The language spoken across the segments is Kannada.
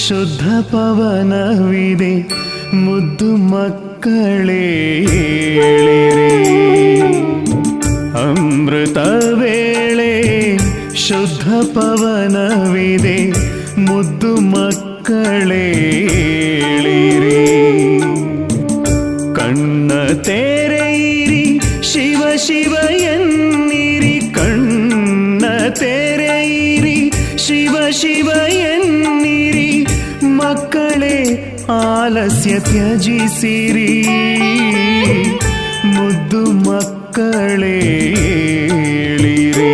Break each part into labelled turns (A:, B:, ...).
A: ಶುದ್ಧ ಪವನವಿದೆ ಮುದ್ದು ಮಕ್ಕಳೇ ಏಳಿರಿ. ಅಮೃತ ವೇಳೆ ಶುದ್ಧ ಪವನವಿದೆ ಮುದ್ದು ಮಕ್ಕಳೇ ಏಳಿರಿ. ಕಣ್ಣ ತೆರೆಯಿರಿ ಶಿವ ಶಿವ ಎನ್ನಿರಿ, ಕಣ್ಣ ತೆರೆಯಿರಿ ಶಿವ ಶಿವ ಎನ್ನಿರಿ. ಮಕ್ಕಳೇ ಆಲಸ್ಯ ತ್ಯಜಿಸಿರಿ, ಮುದ್ದು ಮಕ್ಕಳೇ ಏಳಿರಿ.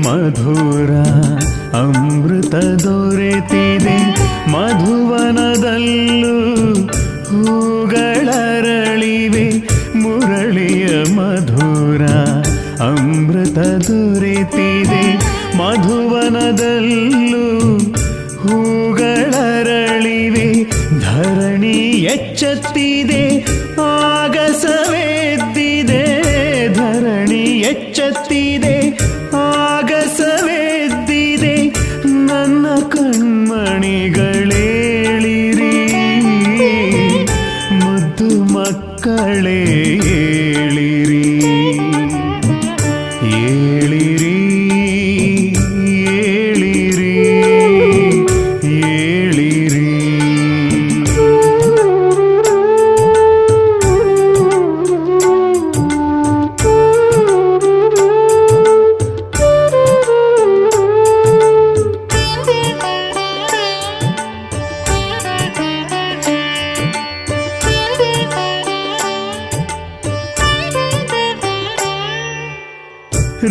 A: ಮಧುರ ಅಮೃತ ದೊರೆತಿದೆ ಮಧುವನದಲ್ಲೂ ಹೂಗಳರಳಿವೆ. ಮುರಳಿಯ ಮಧುರ ಅಮೃತ ದೊರೆತಿದೆ ಮಧುವನದಲ್ಲೂ ಹೂಗಳರಳಿವೆ. ಧರಣಿ ಎಚ್ಚತ್ತಿದೆ ಆಗಸವೆದ್ದಿದೆ, ಧರಣಿ ಎಚ್ಚತ್ತಿದೆ ಆಗಸವೆದ್ದಿದೆ. ನನ್ನ ಕಣ್ಮಣಿಗಳೇಳಿರಿ, ಮುದ್ದು ಮಕ್ಕಳೇ ಏಳಿರಿ. ಏಳಿರಿ ಏಳಿರಿ ಏಳಿರಿ.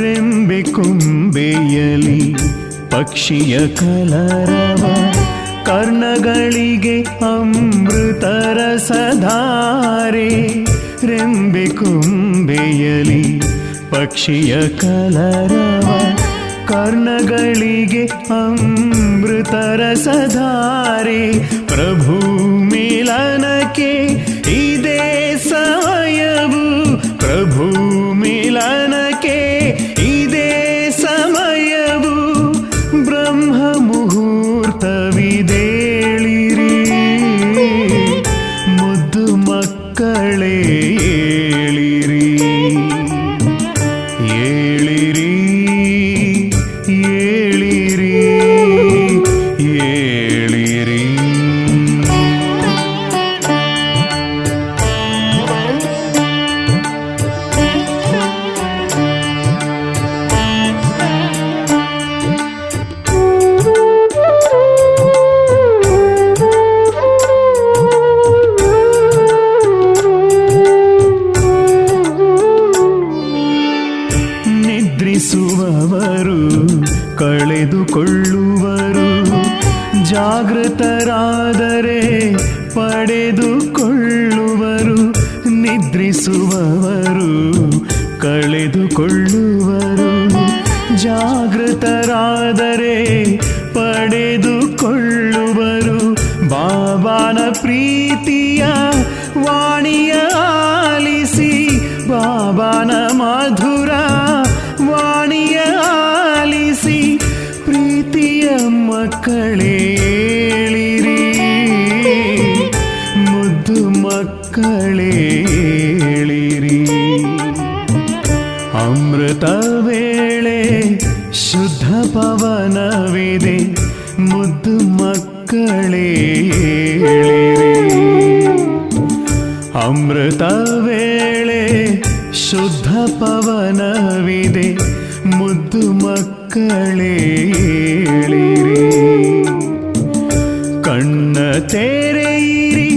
A: ರೆಂಬೆ ಕೊಂಬೆಯಲಿ ಪಕ್ಷಿಯ ಕಲರವ, ಕರ್ಣಗಳಿಗೆ ಅಮೃತರ ಸಧಾರೆ. ರೆಂಬೆ ಕೊಂಬೆಯಲಿ ಪಕ್ಷಿಯ ಕಲರವ, ಕರ್ಣಗಳಿಗೆ ಅಮೃತರ ಸಧಾರೆ. ಪ್ರಭು ಮಿಲನಕ್ಕೆ ಇದೇ ಸಮಯವು, ಪ್ರಭು ಮಿಲನಕ್ಕೆ ಇದೇ ಸಮಯವು. ಬ್ರಹ್ಮ ಮುಹೂರ್ತವಿದೇಳಿರಿ, ಮುದ್ದು ಮಕ್ಕಳೇ ಏಳಿರಿ. ಏಳಿರಿ ಏಳಿರಿ ಏಳಿರಿ. ನಿದ್ರಿಸುವವರು ಕಳೆದುಕೊಳ್ಳುವರು, ಜಾಗೃತರಾದರೆ ಪಡೆದುಕೊಳ್ಳುವರು. ನಿದ್ರಿಸುವವರು ಕಳೆದುಕೊಳ್ಳುವರು, ಜಾಗೃತರಾದರೆ ಪಡೆದುಕೊಳ್ಳುವರು. ಬಾಬಾನ ಪ್ರೀತಿಯ ವಾಣಿಯ ಆಲಿಸಿ, ಬಾಬಾನ ಮಧುರ ವಾಣಿಯ ಆಲಿಸಿ. ಪ್ರೀತಿಯ ಮಕ್ಕಳೇ ಏಳಿರಿ, ಮುದ್ದು ಮಕ್ಕಳೇ ಏಳಿರಿ. ಅಮೃತ ವೇಳೆ ಶುದ್ಧ ಪವನವಿದೆ ಮುದ್ದು ಮಕ್ಕಳೇ ಏಳಿರಿ. ಅಮೃತ ವೇಳೆ ಶುದ್ಧ ಪವನವಿದೆ ಮುದ್ದು ಮಕ್ಕಳೇ ಏಳಿರಿ. ಕಣ್ಣ ತೆರೆಯಿರಿ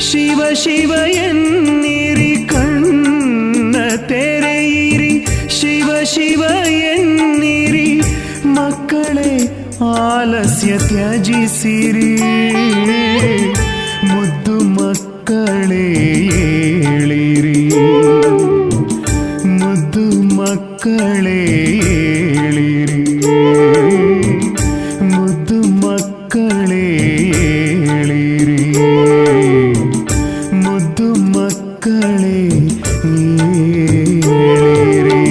A: ಶಿವ ಶಿವ ಎನ್ನಿರಿ, ಕಣ್ಣ ತೆರೆಯಿರಿ ಶಿವ ಶಿವ ಎನ್ನಿರಿ. ಮಕ್ಕಳೇ ಆಲಸ್ಯ ತ್ಯಜಿಸಿರಿ, ಮುದ್ದು ಮಕ್ಕಳೇ ಏಳಿರಿ. ಮಕ್ಕಳೇ ಏಳಿರಿ, ಮುದ್ದು ಮಕ್ಕಳೇ ಏಳಿರಿ, ಮುದ್ದು ಮಕ್ಕಳೇ ಏಳಿರಿ.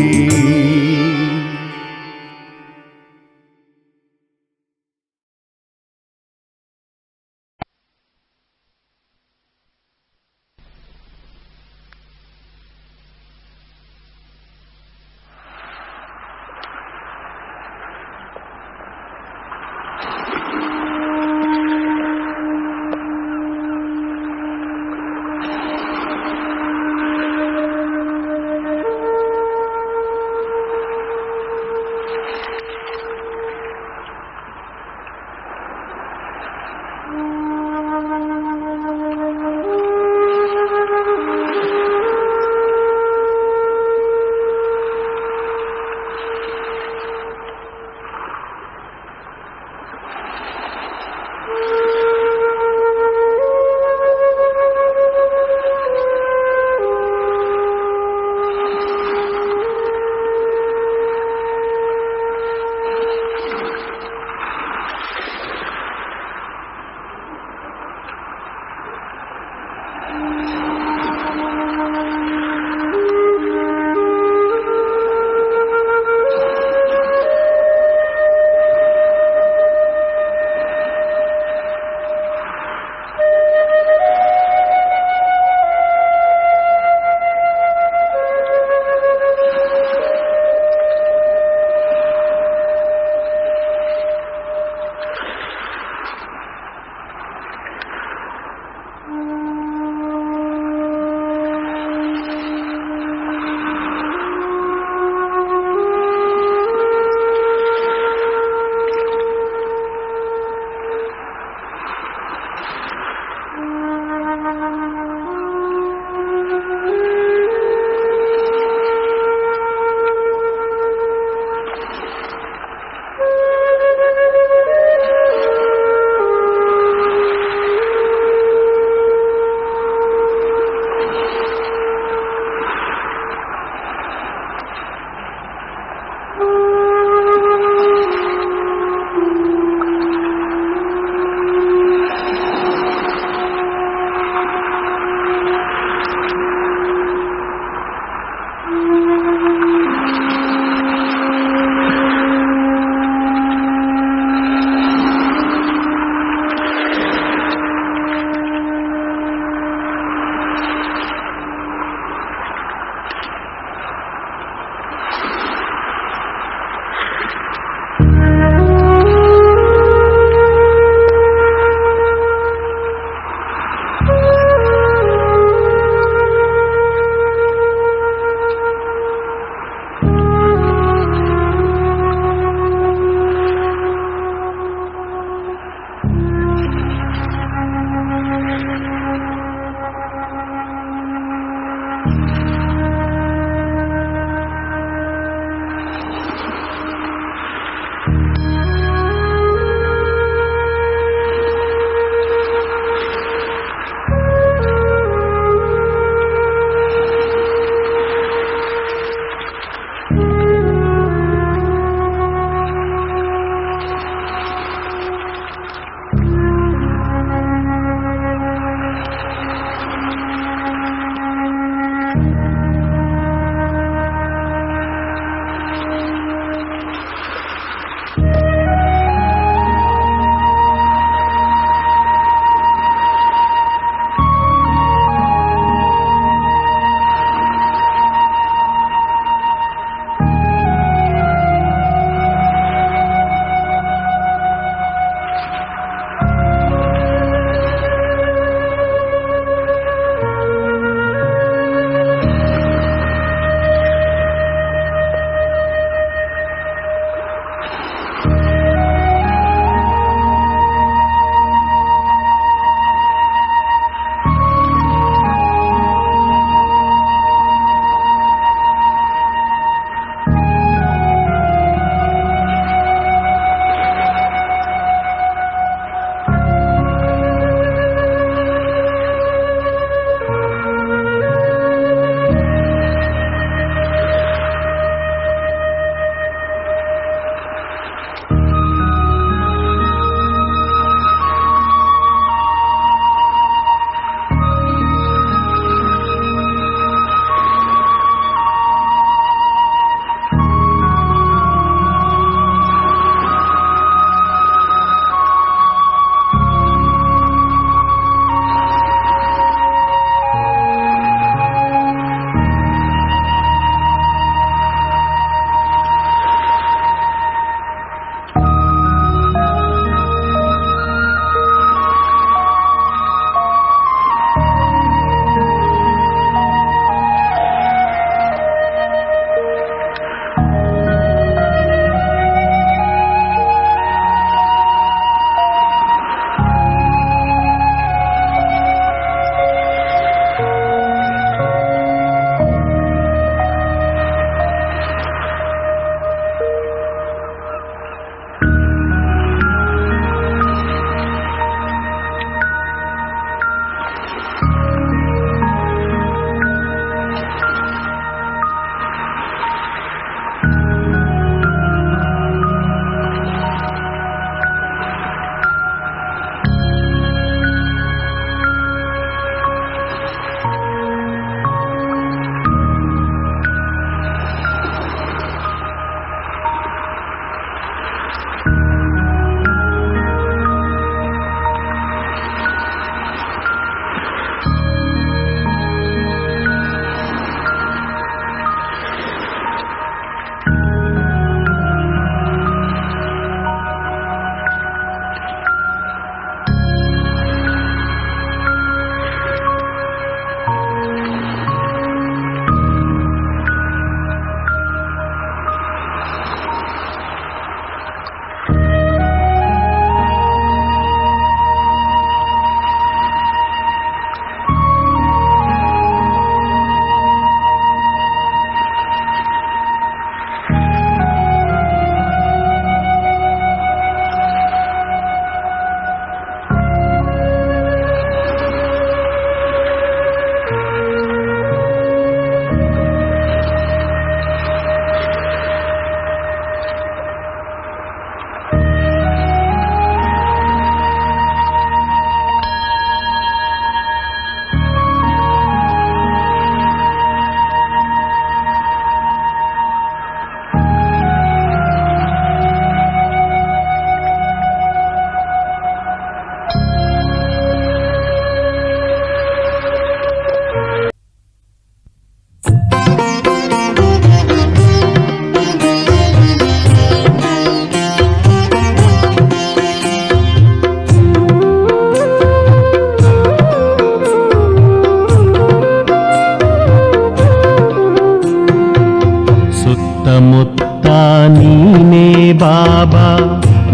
A: ಬಾಬಾ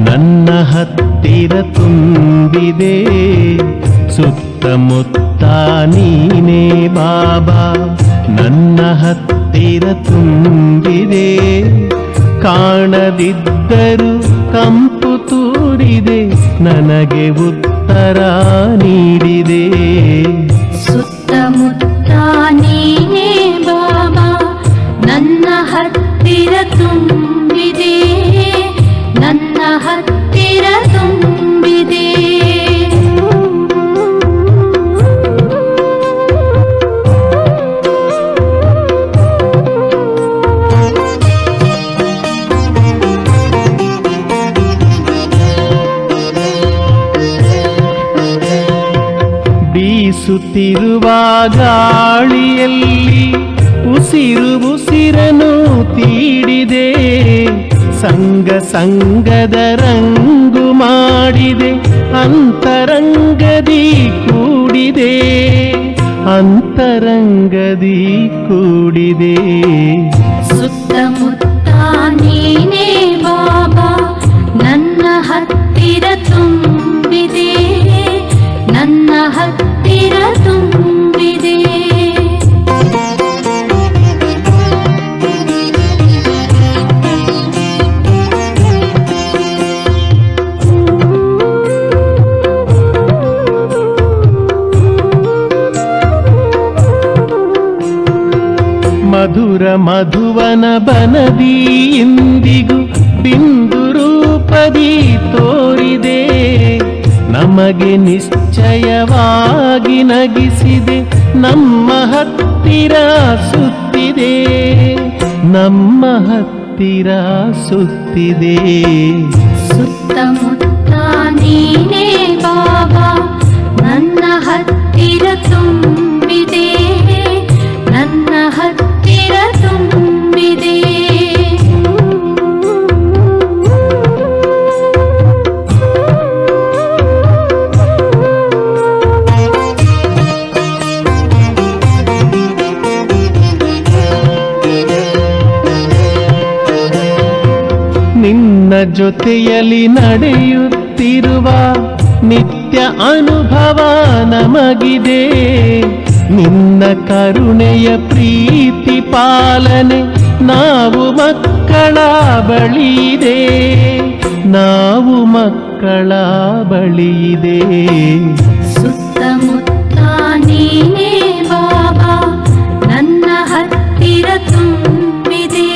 A: ನನ್ನ ಹತ್ತಿರ ತುಂಬಿದೆ, ಸುತ್ತಮುತ್ತ ನೀನೇ ಬಾಬಾ ನನ್ನ ಹತ್ತಿರ ತುಂಬಿದೆ. ಕಾಣದಿದ್ದರೂ ಕಂಪು ತೂರಿದೆ, ನನಗೆ ಉತ್ತರ ನೀಡಿದೆ.
B: ಸುತ್ತಮುತ್ತ ನೀನೇ ಬಾಬಾ ನನ್ನ ಹತ್ತಿರ ತುಂಬಿದೆ, ನನ್ನ ಹತ್ತಿರ ತುಂಬಿದೆ.
A: ಬೀಸುತ್ತಿರುವ ಗಾಳಿಯಲ್ಲಿ ಉಸಿರನು ತೀಡಿದೆ, ಸಂಗ ಸಂಗದ ರಂಗು ಮಾಡಿದೆ, ಅಂತರಂಗದಿ ಕೂಡಿದೆ, ಅಂತರಂಗದಿ ಕೂಡಿದೆ.
B: ಸುತ್ತಮುತ್ತ ನೀನೇ ಬಾಬಾ ನನ್ನ ಹತ್ತಿರ ತುಂಬಿದೆ, ನನ್ನ ಹತ್ತಿರ ತುಂಬಿದೆ.
A: ಮಧುರ ಮಧುವನ ಬನದಿ ಇಂದಿಗೂ ಬಿಂದು ರೂಪದಿ ತೋರಿದೆ, ನಮಗೆ ನಿಶ್ಚಯವಾಗಿ ನಗಿಸಿದೆ, ನಮ್ಮ ಹತ್ತಿರ ಸುತ್ತಿದೆ, ನಮ್ಮ ಹತ್ತಿರ ಸುತ್ತಿದೆ.
B: ಸುತ್ತಮುತ್ತ ನೀನೇ ಬಾಬಾ ನನ್ನ ಹತ್ತಿರ ತುಂಬಿದೆ, ನನ್ನ ಹತ್ತಿರ ತುಂಬಿದೆ.
A: ನಿನ್ನ ಜೊತೆಯಲ್ಲಿ ನಡೆಯುತ್ತಿರುವ ನಿತ್ಯ ಅನುಭವ ನಮಗಿದೆ, ನಿನ್ನ ಕರುಣೆಯ ಪ್ರೀತಿ ಪಾಲನೆ ನಾವು ಮಕ್ಕಳ ಬಳಿಯಿದೆ, ನಾವು ಮಕ್ಕಳ ಬಳಿಯಿದೆ.
B: ಸುತ್ತಮುತ್ತ ನೀನೇ ಬಾಬಾ ನನ್ನ ಹತ್ತಿರ ತುಂಬಿದೆ,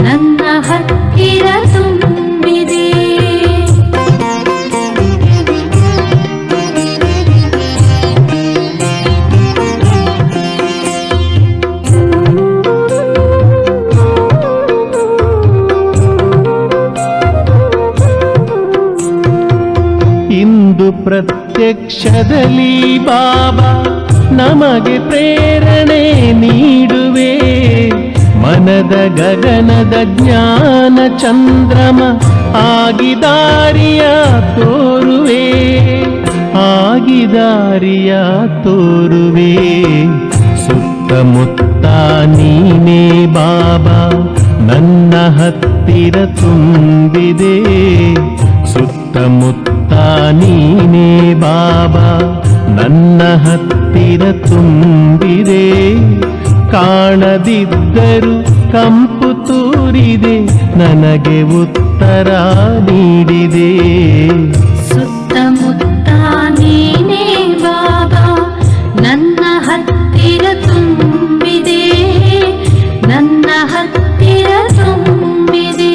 B: ನನ್ನ ಹತ್ತಿರ ತುಂಬಿದೆ.
A: ಇಂದು ಪ್ರತ್ಯಕ್ಷದಲ್ಲಿ ಬಾಬಾ ನಮಗೆ ಪ್ರೇರಣೆ ನೀಡುವೆ, ಮನದ ಗಗನದ ಜ್ಞಾನ ಚಂದ್ರಮ ಆಗಿದಾರಿಯ ತೋರುವೆ, ಆಗಿದಾರಿಯ ತೋರುವೆ. ಸುತ್ತಮುತ್ತ ನೀನೇ ಬಾಬಾ ನನ್ನ ಹತ್ತಿರ ತುಂಬಿದೆ, ಸುತ್ತಮುತ್ತ ನೀನೇ ಬಾಬಾ ನನ್ನ ಹತ್ತಿರ ತುಂಬಿದೆ. ಕಾಣದಿದ್ದರೂ ಕಂಪು ತೂರಿದೆ, ನನಗೆ ಉತ್ತರ ನೀಡಿದೆ.
B: ಸುತ್ತಮುತ್ತ ನೀನೇ ಬಾಬಾ ನನ್ನ ಹತ್ತಿರ ತುಂಬಿದೆ, ನನ್ನ ಹತ್ತಿರ ತುಂಬಿದೆ.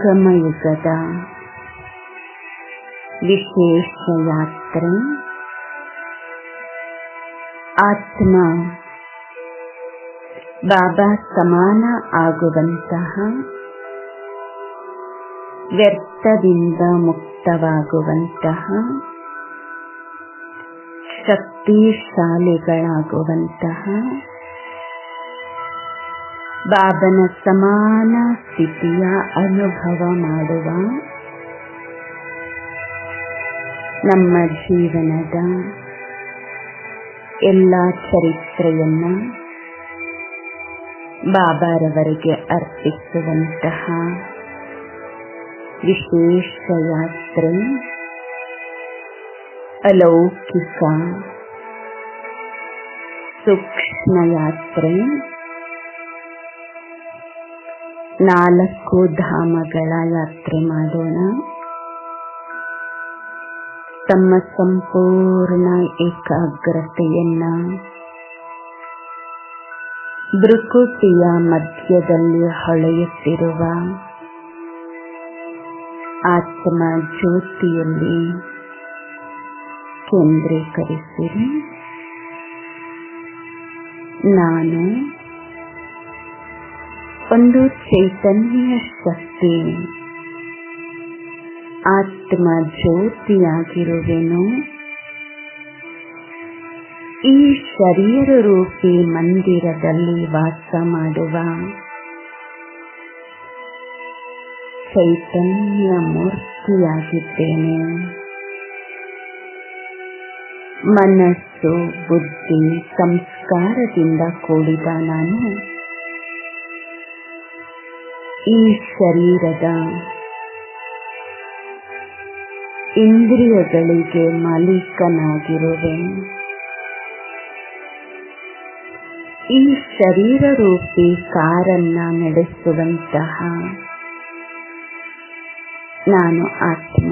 C: ಸಂಗಮಯುಗದ ವಿಶೇಷ ಯಾತ್ರೆ. ಆತ್ಮ ಬಾಬಾ ಸಮಾನ ಆಗುವಂತಹ, ವ್ಯರ್ಥದಿಂದ ಮುಕ್ತವಾಗುವಂತಹ, ಶಕ್ತಿಶಾಲಿಗಳಾಗುವಂತಹ, ಬಾಬನ ಸಮಾನ ಸ್ಥಿತಿಯ ಅನುಭವ ಮಾಡುವ ನಮ್ಮ ಜೀವನದ ಎಲ್ಲ ಚರಿತ್ರೆಯನ್ನ ಬಾಬಾರವರಿಗೆ ಅರ್ಪಿಸುವಂತಹ ವಿಶೇಷ ಯಾತ್ರೆ, ಅಲೌಕಿಕ ಸೂಕ್ಷ್ಮ ಯಾತ್ರೆ. 4 ಧಾಮಗಳ ಯಾತ್ರೆ ಮಾಡೋಣ. ತಮ್ಮ ಸಂಪೂರ್ಣ ಏಕಾಗ್ರತೆಯನ್ನ ಭೃಕುಟಿಯ ಮಧ್ಯದಲ್ಲಿ ಹೊಳೆಯುತ್ತಿರುವ ಆತ್ಮ ಜ್ಯೋತಿಯಲ್ಲಿ ಕೇಂದ್ರೀಕರಿಸಿರಿ. ನಾನು ಒಂದು ಚೈತನ್ಯ ಶಕ್ತಿ ಆತ್ಮ ಜ್ಯೋತಿಯಾಗಿರುವೆನು. ಈ ಶರೀರ ರೂಪಿ ಮಂದಿರದಲ್ಲಿ ವಾಸ ಮಾಡುವ ಚೈತನ್ಯ ಮೂರ್ತಿಯಾಗಿದ್ದೇನೆ. ಮನಸ್ಸು, ಬುದ್ಧಿ, ಸಂಸ್ಕಾರದಿಂದ ಕೂಡಿದ ನಾನು ಈ ಶರೀರದ ಇಂದ್ರಿಯಗಳಿಗೆ ಮಾಲೀಕನಾಗಿರುವೆ. ಈ ಶರೀರ ರೂಪಿ ಕಾರನ್ನ ನಡೆಸುವಂತಹ ನಾನು ಆತ್ಮ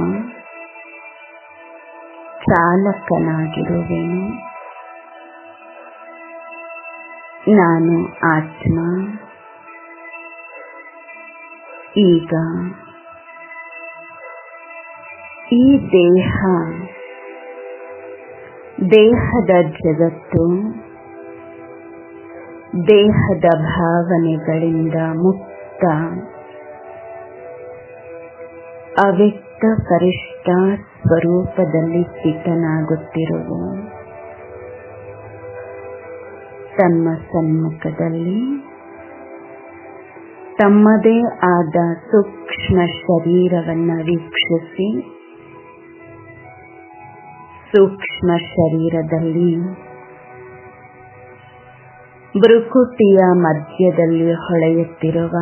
C: ಚಾಲಕನಾಗಿರುವೆನು. ನಾನು ಆತ್ಮ ಈಗ ಈ ದೇಹದ ಜಗತ್ತು, ದೇಹದ ಭಾವನೆಗಳಿಂದ ಮುಕ್ತ, ಅವ್ಯಕ್ತ ಪರಿಷ್ಠ ಸ್ವರೂಪದಲ್ಲಿ ಸ್ಥಿತನಾಗುತ್ತಿರುವ ತಮ್ಮ ಸನ್ಮುಖದಲ್ಲಿ ತಮ್ಮದೇ ಆದ ಸೂಕ್ಷ್ಮ ಶರೀರವನ್ನು ವೀಕ್ಷಿಸಿ, ಸೂಕ್ಷ್ಮ ಶರೀರದಲ್ಲಿ ಭೃಕುಟಿಯ ಮಧ್ಯದಲ್ಲಿ ಹೊಳೆಯುತ್ತಿರುವ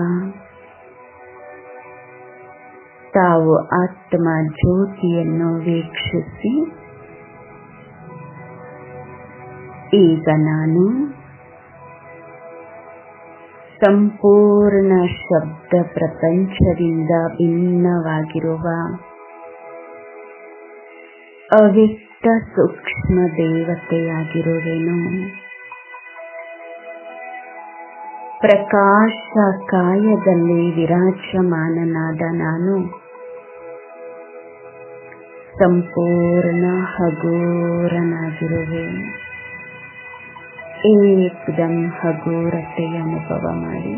C: ತಾವು ಆತ್ಮ ಜ್ಯೋತಿಯನ್ನು ವೀಕ್ಷಿಸಿ, ಈಗ ನಾನು ಸಂಪೂರ್ಣ ಶಬ್ದ ಪ್ರಪಂಚದಿಂದ ಭಿನ್ನವಾಗಿರುವ ಅವ್ಯಕ್ತ ಸೂಕ್ಷ್ಮ ದೇವತೆಯಾಗಿರುವೆನು. ಪ್ರಕಾಶ ಕಾಯದಲ್ಲಿ ವಿರಾಜಮಾನನಾದ ನಾನು ಸಂಪೂರ್ಣ ಹಗೂರನಾಗಿರುವೆ. ಏಕದಂ ಹಗೂರತೆಯ ಅನುಭವ ಮಾಡಿ,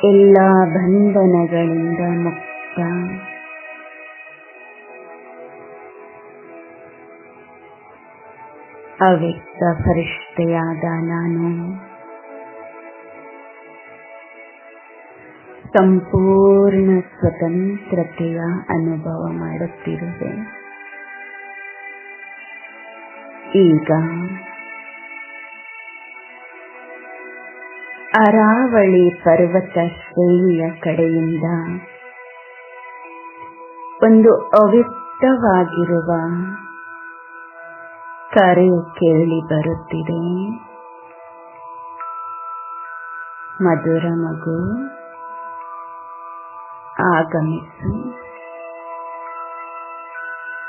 C: ಎಲ್ಲ ಬಂಧನಗಳಿಂದ ಮುಕ್ತ, ಅವ್ಯಕ್ತ ಫರಿಷ್ಠೆಯಾದ ನಾನು ಸಂಪೂರ್ಣ ಸ್ವತಂತ್ರತೆಯ ಅನುಭವ ಮಾಡುತ್ತಿರುವೆ. ಈಗ ಅರಾವಳಿ ಪರ್ವತ ಶ್ರೇಣಿಯ ಕಡೆಯಿಂದ ಒಂದು ಅವ್ಯಕ್ತವಾಗಿರುವ ಕರೆ ಕೇಳಿ ಬರುತ್ತಿದೆ. ಮಧುರ ಮಗು, ಆಗಮಿಸು.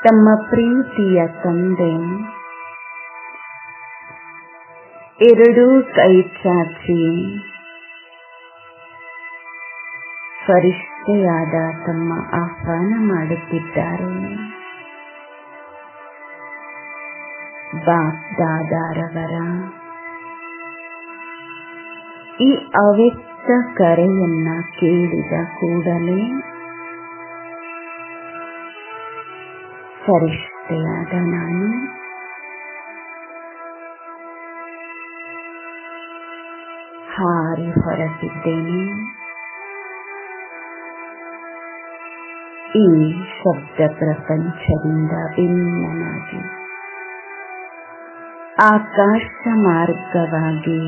C: ತಮ್ಮ ಪ್ರೀತಿಯ ತಂದೆ ಎರಡೂ ಕೈ ಚಾಚಿ ಫರಿಷ್ಠೆಯಾದ ತಮ್ಮ ಆಹ್ವಾನ ಮಾಡುತ್ತಿದ್ದಾರೆ. ಬಾಪ್ ದಾದಾರವರ ಈ ಅವ್ಯಕ್ತ ಕರೆಯನ್ನ ಕೇಳಿದ ಕೂಡಲೇ ಫರಿಷ್ಠೆಯಾದ ನಾನು ಹಾರಿ ಹೊರಟಿದ್ದೇನೆ. ಈ ಶಬ್ದ ಪ್ರಪಂಚದಿಂದ ಭಿನ್ನನಾಗಿ ಆಕಾಶ ಮಾರ್ಗವಾಗಿ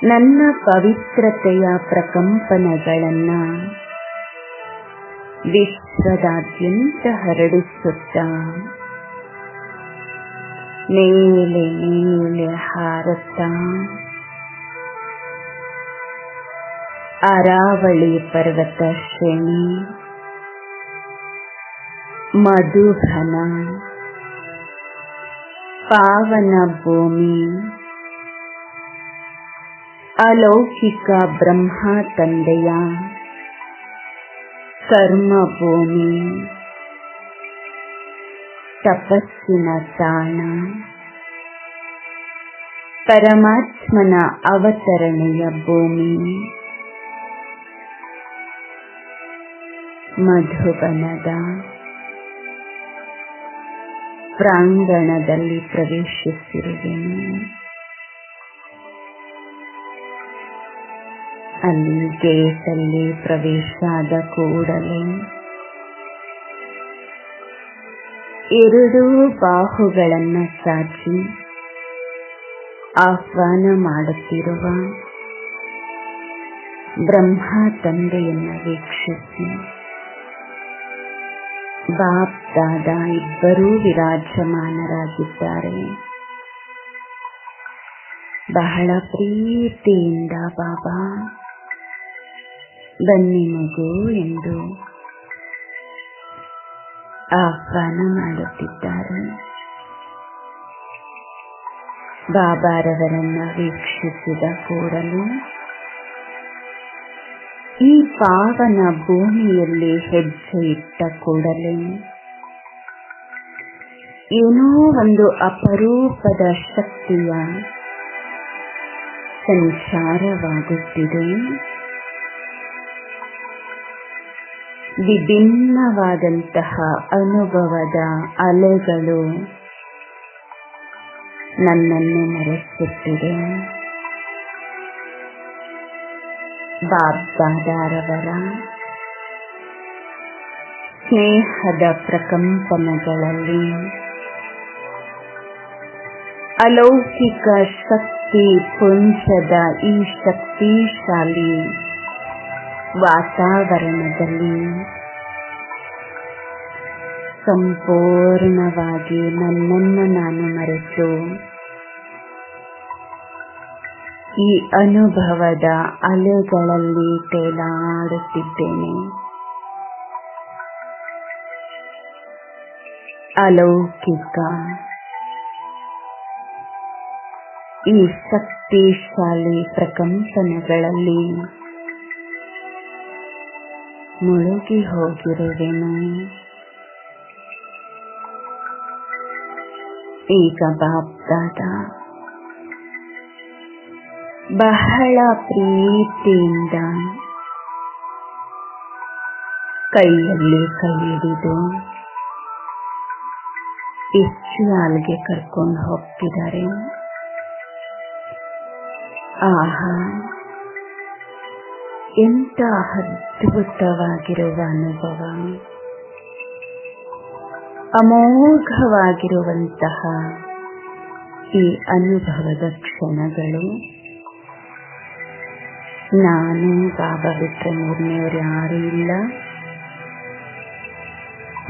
C: ನನ್ನ ಪವಿತ್ರತೆಯ ಪ್ರಕಂಪನಗಳನ್ನ ವಿಶ್ವದಾದ್ಯಂತ ಹರಡಿಸುತ್ತಾ ಮೇಲೆ ಮೇಲೆ ಹಾರುತ್ತಾ ಅರಾವಳಿ ಪರ್ವತ ಶ್ರೇಣಿ, ಮಧುಘನ, ಪಾವನ ಭೂಮಿ, ಅಲೌಕಿಕ ಬ್ರಹ್ಮ ತಂದೆಯ ಕರ್ಮಭೂಮಿ, ತಪಸ್ಸಿನ ತಾಣ, ಪರಮಾತ್ಮನ ಅವತರಣೆಯ ಭೂಮಿ, ಮಧುಬನದ ಪ್ರಾಂಗಣದಲ್ಲಿ ಪ್ರವೇಶಿಸಿರುವೆನು. ಅಲ್ಲಿ ಗೇಟಲ್ಲಿ ಪ್ರವೇಶ ಆದ ಕೂಡಲೇ ಎರಡೂ ಬಾಹುಗಳನ್ನು ಚಾಚಿ ಆಹ್ವಾನ ಮಾಡುತ್ತಿರುವ ಬ್ರಹ್ಮ ತಂದೆಯನ್ನು ವೀಕ್ಷಿಸಿ ಬಾಪ್ ದಾದಾ ಇಬ್ಬರೂ ವಿರಾಜಮಾನರಾಗಿದ್ದಾರೆ. ಬಹಳ ಪ್ರೀತಿಯಿಂದ ಬಾಬಾ ಬನ್ನಿ ಮಗು ಎಂದು ಆಹ್ವಾನ ಮಾಡುತ್ತಿದ್ದಾರೆ. ಬಾಬಾರವರನ್ನ ವೀಕ್ಷಿಸಿದ ಕೂಡಲೇ ಈ ಪಾವನ ಭೂಮಿಯಲ್ಲಿ ಹೆಜ್ಜೆ ಇಟ್ಟ ಕೂಡಲೇ ಏನೋ ಒಂದು ಅಪರೂಪದ ಶಕ್ತಿಯ ಸಂಚಾರವಾಗುತ್ತಿದೆ. ವಿಭಿನ್ನವಾದಂತಹ ಅನುಭವದ ಅಲೆಗಳು ನನ್ನನ್ನು ಮರೆಸುತ್ತಿದೆ. ಬಾಬ್ದಾದಾರವರ ಸ್ನೇಹದ ಪ್ರಕಂಪನಗಳಲ್ಲಿ ಅಲೌಕಿಕ ಶಕ್ತಿ ಪುಂಜದ ಈ ಶಕ್ತಿಶಾಲಿ ವಾತಾವರಣದಲ್ಲಿ ಸಂಪೂರ್ಣವಾಗಿ ನನ್ನನ್ನು ನಾನು ಮರೆತು ಈ ಅನುಭವದ ಅಲೆಗಳಲ್ಲಿ ತೇಲಾಡುತ್ತಿದ್ದೇನೆ. ಅಲೌಕಿಕ ಈ ಶಕ್ತಿಶಾಲಿ ಪ್ರಕಂಪನಗಳಲ್ಲಿ ಮುಳುಗಿ ಹೋಗಿರುವೆನು. ಈಗ ಬಾಪ್ದಾದ ಬಹಳ ಪ್ರೀತಿಯಿಂದ ಕೈಯಲ್ಲಿ ಕೈ ಹಿಡಿದು ಇಸ್ರಾಲ್ಗೆ ಕರ್ಕೊಂಡು ಹೋಗ್ತಿದ್ದಾರೆ. ಆಹಾ, ಎಂಥ ಅದ್ಭುತವಾಗಿರುವ ಅನುಭವ, ಅಮೋಘವಾಗಿರುವಂತಹ ಈ ಅನುಭವದ ಕ್ಷಣಗಳು. ನಾನು ಬಾಬಾ ಬಿಟ್ಟರೆ ಮೂರನೆಯವರು ಯಾರೂ ಇಲ್ಲ.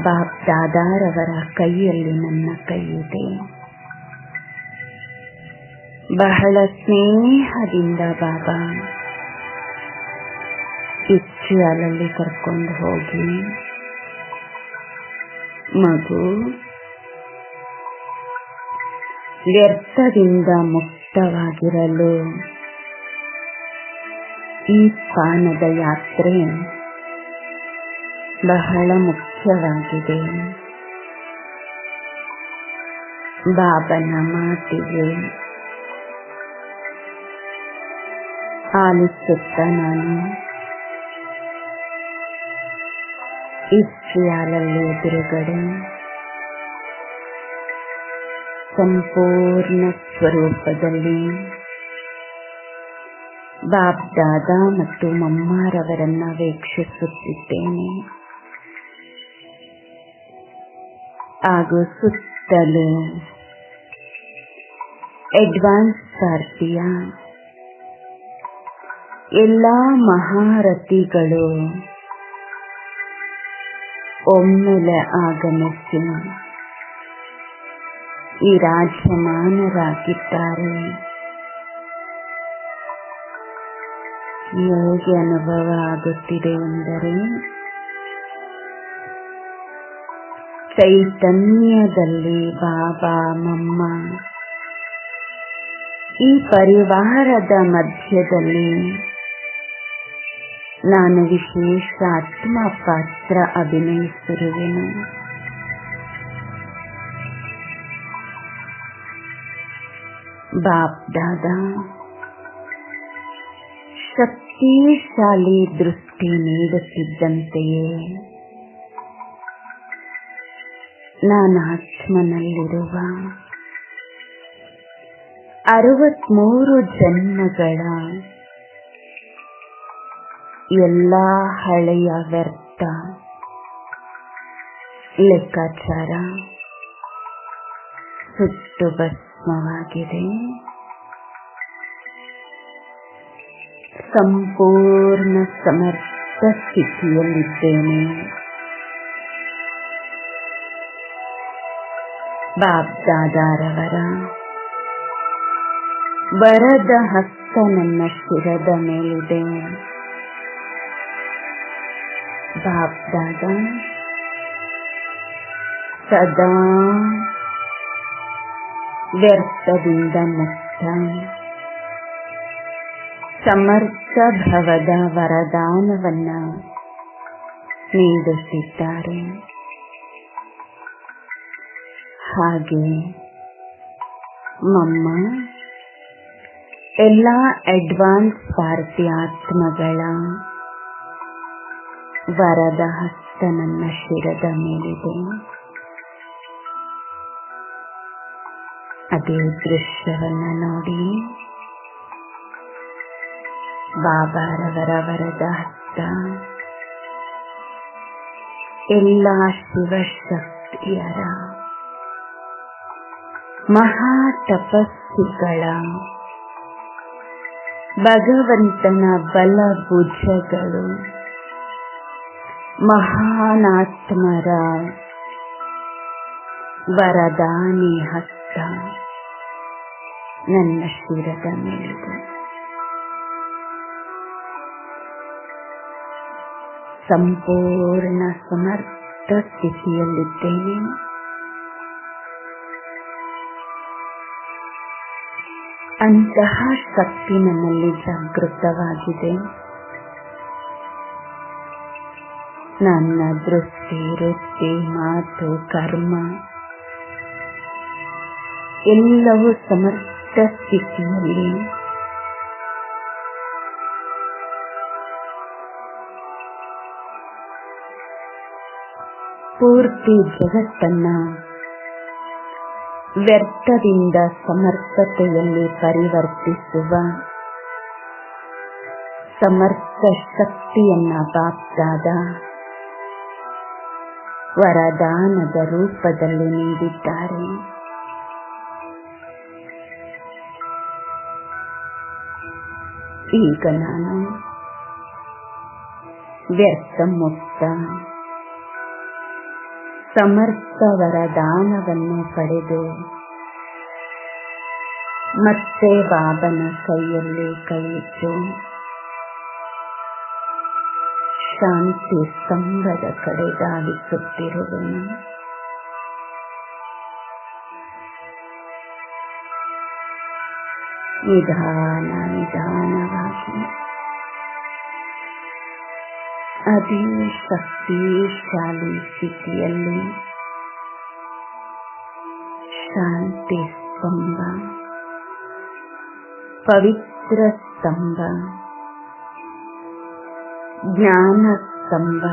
C: ಬಾಪ್ ದಾದಾರವರ ಕೈಯಲ್ಲಿ ನನ್ನ ಕೈ ಇದೆ. ಬಹಳ ಸ್ನೇಹದಿಂದ ಬಾಬಾ ಇಚ್ಛೆಯಲ್ಲಿ ಕರ್ಕೊಂಡು ಹೋಗಿ, ಮಗು ವ್ಯರ್ಥದಿಂದ ಮುಕ್ತವಾಗಿರಲು ಈ ಪಾನದ ಯಾತ್ರೆ ಬಹಳ ಮುಖ್ಯವಾಗಿದೆ. ಬಾಬನ ಮಾತಿಗೆ ಆಲಿಸುತ್ತ ನಾನು ಇಸ್ರಾಯೇಲಲ್ಲಿ ಎದುರುಗಡೆ ಸಂಪೂರ್ಣ ಸ್ವರೂಪದಲ್ಲಿ ಬಾಪ್ ದಾದಾ ಮತ್ತು ಮಮ್ಮಾರವರನ್ನ ವೀಕ್ಷಿಸುತ್ತಿದ್ದೇನೆ. ಹಾಗೂ ಸುತ್ತಲೂ ಅಡ್ವಾನ್ಸ್ ಪಾರ್ಟಿಯ ಎಲ್ಲ ಮಹಾರಥಿಗಳು ಒಮ್ಮೆಲೆ ಆಗಮಿಸಿ ವಿರಾಜಮಾನರಾಗಿದ್ದಾರೆ. ಹೇಗೆ ಅನುಭವ ಆಗುತ್ತಿದೆ ಎಂದರೆ ಚೈತನ್ಯದಲ್ಲಿ ಬಾಬಾ ಮಮ್ಮ ಈ ಪರಿವಾರದ ಮಧ್ಯದಲ್ಲಿ ನಾನು ವಿಶೇಷ ಆತ್ಮ ಪಾತ್ರ ಅಭಿನಯಿಸಿರುವೆನು. ಬಾಪ್ ದಾದಾ ಶಕ್ತಿಶಾಲಿ ದೃಷ್ಟಿ ನೀಡುತ್ತಿದ್ದಂತೆಯೇ ನಾನು ಆತ್ಮನಲ್ಲಿರುವ 63 ಜನ್ಮಗಳ ಎಲ್ಲ ಹಳೆಯ ವ್ಯರ್ಥ ಲೆಕ್ಕಾಚಾರ ಸುಟ್ಟು ಭಸ್ಮವಾಗಿದೆ. ಸಂಪೂರ್ಣ ಸಮರ್ಥ ಸ್ಥಿತಿಯಲ್ಲಿದ್ದೇನೆ. ಬಾಪ್ ದಾದಾರವರ ವರದ ಹಸ್ತ ನನ್ನ ಶಿರದ ಮೇಲಿದೆ. ಬಾಪ್ ದಾದಾ ಸದಾ ವ್ಯರ್ಥದಿಂದ ಮುಕ್ತ ಸಮರ್ಥ ಭವದ ವರದಾನವನ್ನ ನೀಡುತ್ತಿದ್ದಾರೆ. ಹಾಗೆ ಮಮ್ಮ ಎಲ್ಲ ಅಡ್ವಾನ್ಸ್ ಪಾರ್ಟಿ ಆತ್ಮಗಳ ವರದ ಹಸ್ತ ನನ್ನ ಶಿರದ ಮೇಲಿದೆ. ಅದೇ ದೃಶ್ಯವನ್ನ ನೋಡಿ ಬಾಬಾರವರ ವರದ ಹಸ್ತ ಎಲ್ಲ ಶಿವಶಕ್ತಿಯರ ಮಹಾ ತಪಸ್ವಿಗಳ ಭಗವಂತನ ಬಲ ಭುಜಗಳು ಮಹಾನಾತ್ಮರ ವರದಾನಿ ಹಸ್ತ ನನ್ನ ಶಿರದ ಮೇಲಿದೆ. ಸಂಪೂರ್ಣ ಸಮರ್ಥ ಸ್ಥಿತಿಯಲ್ಲಿದ್ದೇನೆ. ಅಂತಹ ಶಕ್ತಿ ನನ್ನಲ್ಲಿ ಜಾಗೃತವಾಗಿದೆ. ನನ್ನ ದೃಷ್ಟಿ, ವೃತ್ತಿ, ಮಾತು, ಕರ್ಮ ಎಲ್ಲವೂ ಸಮರ್ಥ ಸ್ಥಿತಿಯಲ್ಲಿ ಪೂರ್ತಿ ಜಗತ್ತನ್ನ ವ್ಯರ್ಥದಿಂದ ಸಮರ್ಥತೆಯಲ್ಲಿ ಪರಿವರ್ತಿಸುವ ಸಮರ್ಥ ಶಕ್ತಿಯನ್ನ ಬಾಪ್ದಾದ ವರದಾನದ ರೂಪದಲ್ಲಿ ನೀಡಿದ್ದಾರೆ. ಈಗ ನಾನು ವ್ಯರ್ಥ ಮುಕ್ತ ಸಮರ್ಥ ವರದಾನವನ್ನು ಪಡೆದು ಮತ್ತೆ ಬಾಬನ ಕೈಯಲ್ಲಿ ಕೈಯಿಟ್ಟು ಶಾಂತಿ ಸ್ತಂಭದ ಕಡೆ ಧಾವಿಸುತ್ತಿರುವೆನು. ನಿಧಾನವಾಗಿ ಅದೇ ಶಕ್ತಿಶಾಲಿ ಸ್ಥಿತಿಯಲ್ಲಿ ಶಾಂತಿ ಸ್ತಂಭ, ಪವಿತ್ರ ಸ್ತಂಭ, ಜ್ಞಾನ ಸ್ತಂಭ,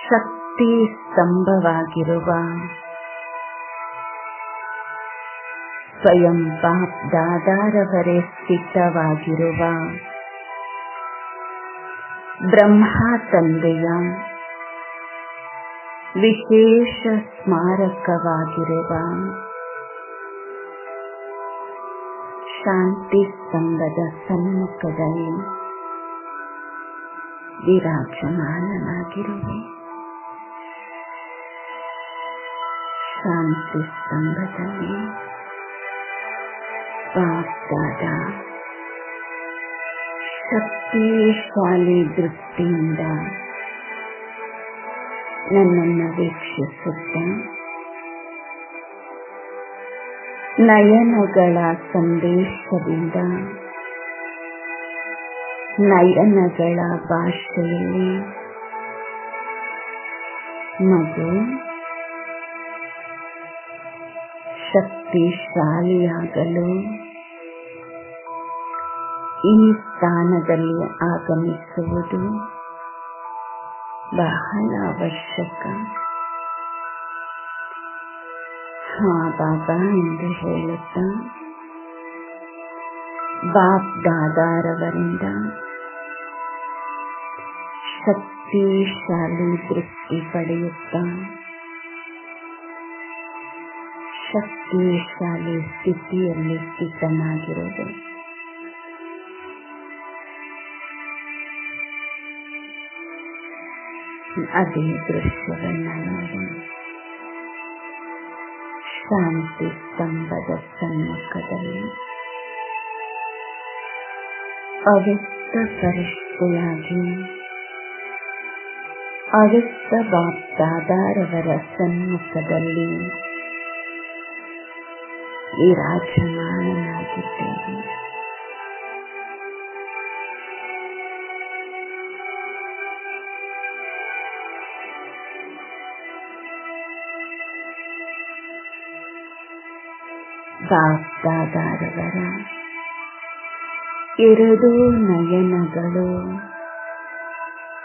C: ಶಕ್ತಿ ಸ್ತಂಭವಾಗಿರುವ ಸ್ವಯಂ ಬಾಪ್ ದಾದಾರವರೇ ಸ್ಥಿತವಾಗಿರುವ ಬ್ರಹ್ಮ ತಂದೆಯ ವಿಶೇಷ ಸ್ಮಾರಕವಾಗಿರುವ ಶಾಂತಿ ಸ್ತಂಭದ ಸಮ್ಮುಖದಲ್ಲಿ ವಿರಾಜಮಾನನಾಗಿರುವೆ. ಶಾಂತಿ ಸ್ತಂಭದಲ್ಲಿ ಬಾಪ್ದಾದ ಶಕ್ತಿಶಾಲಿ ದೃಷ್ಟಿಯಿಂದ ನನ್ನನ್ನು ವೀಕ್ಷಿಸುತ್ತ ನಯನಗಳ ಸಂದೇಶದಿಂದ ನಯನಗಳ ಭಾಷೆಯಲ್ಲಿ ಮಗು ಶಕ್ತಿಶಾಲಿಯಾಗಲು ಈ ಸ್ಥಾನದಲ್ಲಿ ಆಗಮಿಸುವುದು ಬಹಳ ಅವಶ್ಯಕ. ಹಾ ಬಾಬಾ ಎಂದು ಹೇಳುತ್ತಾ ಬಾಪ್ ದಾದಾರವರಿಂದ ಶಕ್ತಿಶಾಲಿ ದೃಷ್ಟಿ ಪಡೆಯುತ್ತಾ ಶಕ್ತಿಶಾಲಿ ಸ್ಥಿತಿಯಲ್ಲಿ ಸ್ಥಿತನಾಗಿರುವುದು. ಅದೇ ದೃಶ್ಯವನ್ನು ನೋಡಿ ಶಾಂತಿ ಸ್ತಂಭದ ಸಮ್ಮುಖದಲ್ಲಿ ಅವ್ಯಕ್ತ ಪರಿಷ್ಠೆಯಾಗಿ ಅವ್ಯಕ್ತ ಬಾಪ್ ದಾದಾರವರ ಸಮ್ಮುಖದಲ್ಲಿ ವಿರಾಜಮಾನನಾಗಿದ್ದೇವೆ. ಬಾಪ್ ದಾದಾರವರ ಎರಡೂ ನಯನಗಳು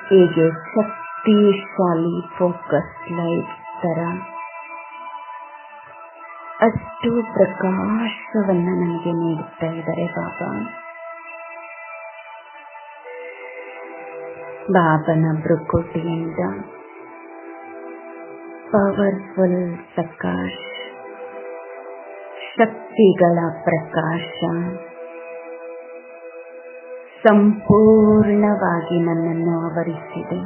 C: ಹೀಗೆ ಶಕ್ತಿಶಾಲಿ ಫೋಕಸ್ ಲೈಟ್ ತರ ಅಷ್ಟು ಪ್ರಕಾಶವನ್ನು ನನಗೆ ನೀಡುತ್ತಾ ಇದ್ದಾರೆ ಬಾಬಾ. ಬಾಬನ ಭ್ರುಕುಟಿಯಿಂದ ಪವರ್ಫುಲ್ ಪ್ರಕಾಶ, ಶಕ್ತಿಗಳ ಪ್ರಕಾಶ ಸಂಪೂರ್ಣವಾಗಿ ನನ್ನನ್ನು ಆವರಿಸಿದೆ.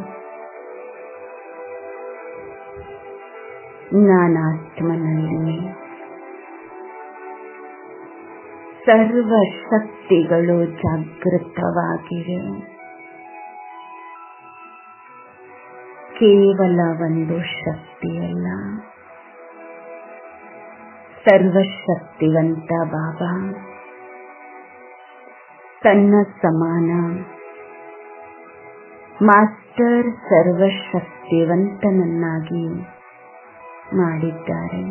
C: ನಾನಾತ್ಮನಲ್ಲಿ ಸರ್ವ ಶಕ್ತಿಗಳು ಜಾಗೃತವಾಗಿವೆ. ಕೇವಲ ಒಂದು ಶಕ್ತಿಯಲ್ಲ, ಸರ್ವಶಕ್ತಿವಂತ ಬಾಬಾ ತನ್ನ ಸಮಾನ ಮಾಸ್ಟರ್ ಸರ್ವಶಕ್ತಿವಂತನನ್ನಾಗಿ ಮಾಡಿದ್ದಾರೆ.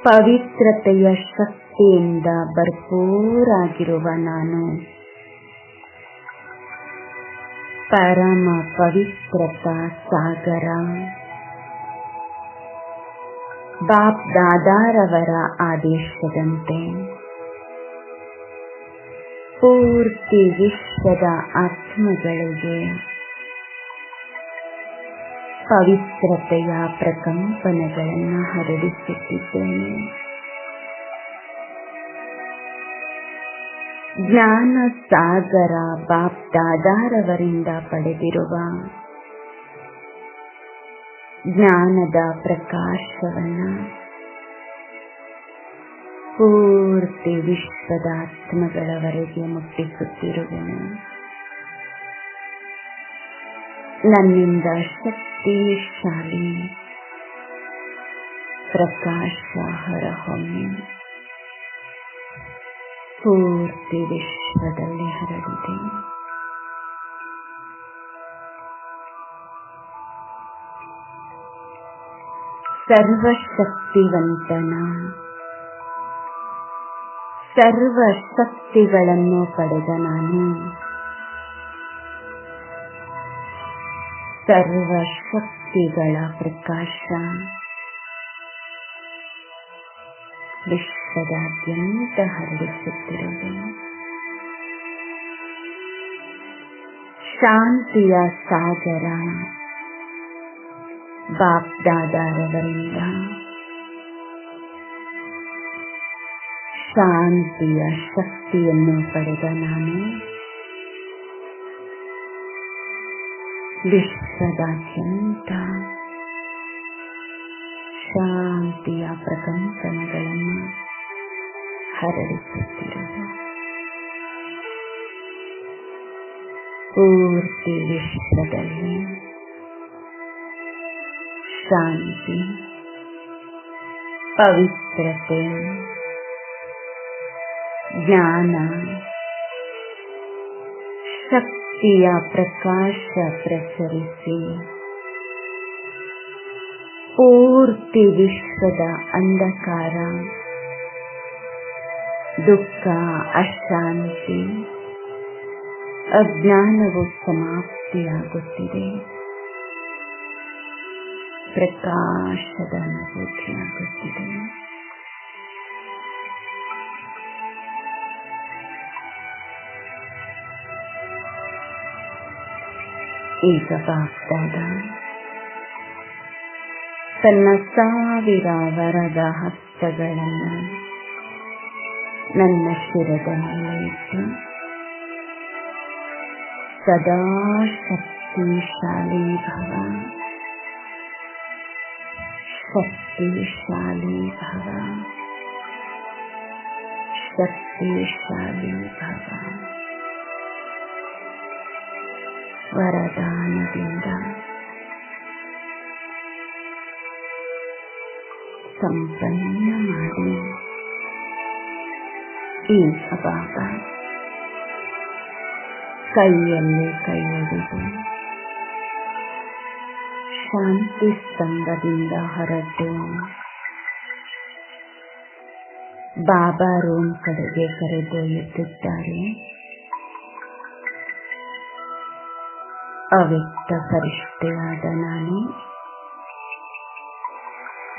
C: ಪವಿತ್ರತೆಯ ಶಕ್ತಿಯಿಂದ ಭರ್ಪೂರಾಗಿರುವ ನಾನು ಪರಮ ಪವಿತ್ರತಾ ಸಾಗರ ಬಾಪ್ ದಾದಾರವರ ಆದೇಶದಂತೆ ಪೂರ್ತಿ ವಿಶ್ವದ ಆತ್ಮಗಳಿಗೆ ಪವಿತ್ರತೆಯ ಪ್ರಕಂಪನಗಳನ್ನು ಹರಡಿಸುತ್ತಿದ್ದೇನೆ. ಜ್ಞಾನ ಸಾಗರ ಬಾಪ್ ದಾದಾರವರಿಂದ ಪಡೆದಿರುವ ಜ್ಞಾನದ ಪ್ರಕಾಶವನ್ನು ಪೂರ್ತಿ ವಿಶ್ವದ ಆತ್ಮಗಳವರೆಗೆ ಮುಟ್ಟಿಸುತ್ತಿರುವೆನು. ನನ್ನಿಂದ ಶಕ್ತಿಶಾಲಿ ಪ್ರಕಾಶ ಹೊರಹೊಮ್ಮಿ ಪೂರ್ತಿ ವಿಶ್ವ ವಿಶ್ವದಲ್ಲಿ ಹರಡಿದೆ. ಸರ್ವಶಕ್ತಿವಂತನ ಸರ್ವ ಶಕ್ತಿಗಳನ್ನು ಪಡೆದ ನಾನು ಸರ್ವ ಶಕ್ತಿಗಳ ಪ್ರಕಾಶ ವಿಶ್ವದಾದ್ಯಂತ ಹರಡಿಸುತ್ತಿರುವೆ. ಶಾಂತಿಯ ಸಾಗರ ಬಾಪ್ದಾದಾರವರಿಂದ ಶಾಂತಿಯ ಶಕ್ತಿಯನ್ನು ಪಡೆದ ನಾನು ವಿಶ್ವದಾದ್ಯಂತ ಶಾಂತಿಯ ಪ್ರಕಂಪನಗಳನ್ನು ಹರಡಿಸುತ್ತಿರುವೆ. ಪೂರ್ತಿ ವಿಶ್ವದಲ್ಲಿ ಶಾಂತಿ, ಪವಿತ್ರತೆ, ಜ್ಞಾನ, ಶಕ್ತಿಯ ಪ್ರಕಾಶ ಪ್ರಸರಿಸಿ ಪೂರ್ತಿ ವಿಶ್ವದ ಅಂಧಕಾರ, ದುಃಖ, ಅಶಾಂತಿ, ಅಜ್ಞಾನವು ಸಮಾಪ್ತಿಯಾಗುತ್ತಿದೆ. ಪ್ರಕಾಶದ ಅನುಭೂತಿಯಾಗುತ್ತಿದೆ. ಈಗ ಬಾಪ್ದಾದ ತನ್ನ 1000 ವರದ ಹಸ್ತಗಳನ್ನು ನನ್ನ ಶಿರದ ಮೇಲೆ ಇಟ್ಟು ಸದಾ ಶಕ್ತಿಶಾಲಿ ಭವ, ಶಕ್ತಿಶಾಲಿ ಭವ, ಶಕ್ತಿಶಾಲಿ ಭವ. ವರದಾನದಿಂದ ಸಂಪನ್ನ ಮಾಡಿ ಈಗ ಬಾಬಾ ಕೈಯಲ್ಲಿ ಕೈ ಹಿಡಿದು ಶಾಂತಿ ಸ್ತಂಭದಿಂದ ಹೊರಟು ಬಾಬಾ ರೂಮ್ ಕಡೆಗೆ ಕರೆದೊಯ್ಯುತ್ತಿದ್ದಾರೆ. ಅವ್ಯಕ್ತ ಫರಿಷ್ಠೆಯಾದ ನಾನು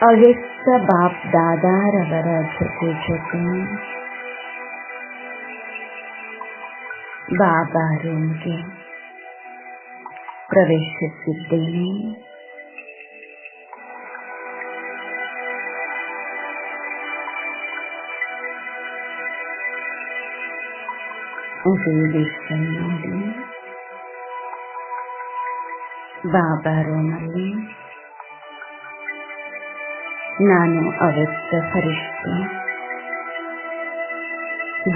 C: ಅವ್ಯಕ್ತ ಬಾಪ್ ದಾದಾರವರ ಜೊತೆ ಜೊತೆ ಬಾಬಾ ರೂಮ್ಗೆ ಪ್ರವೇಶಿಸಿದ್ದೇನೆ. ಉಪಯೋಗಿಸಲು ನೋಡಿ ಬಾಬಾ ರೂಮಲ್ಲಿ ನಾನು ಅವ್ಯಕ್ತ ಫರಿಷ್ಠೆ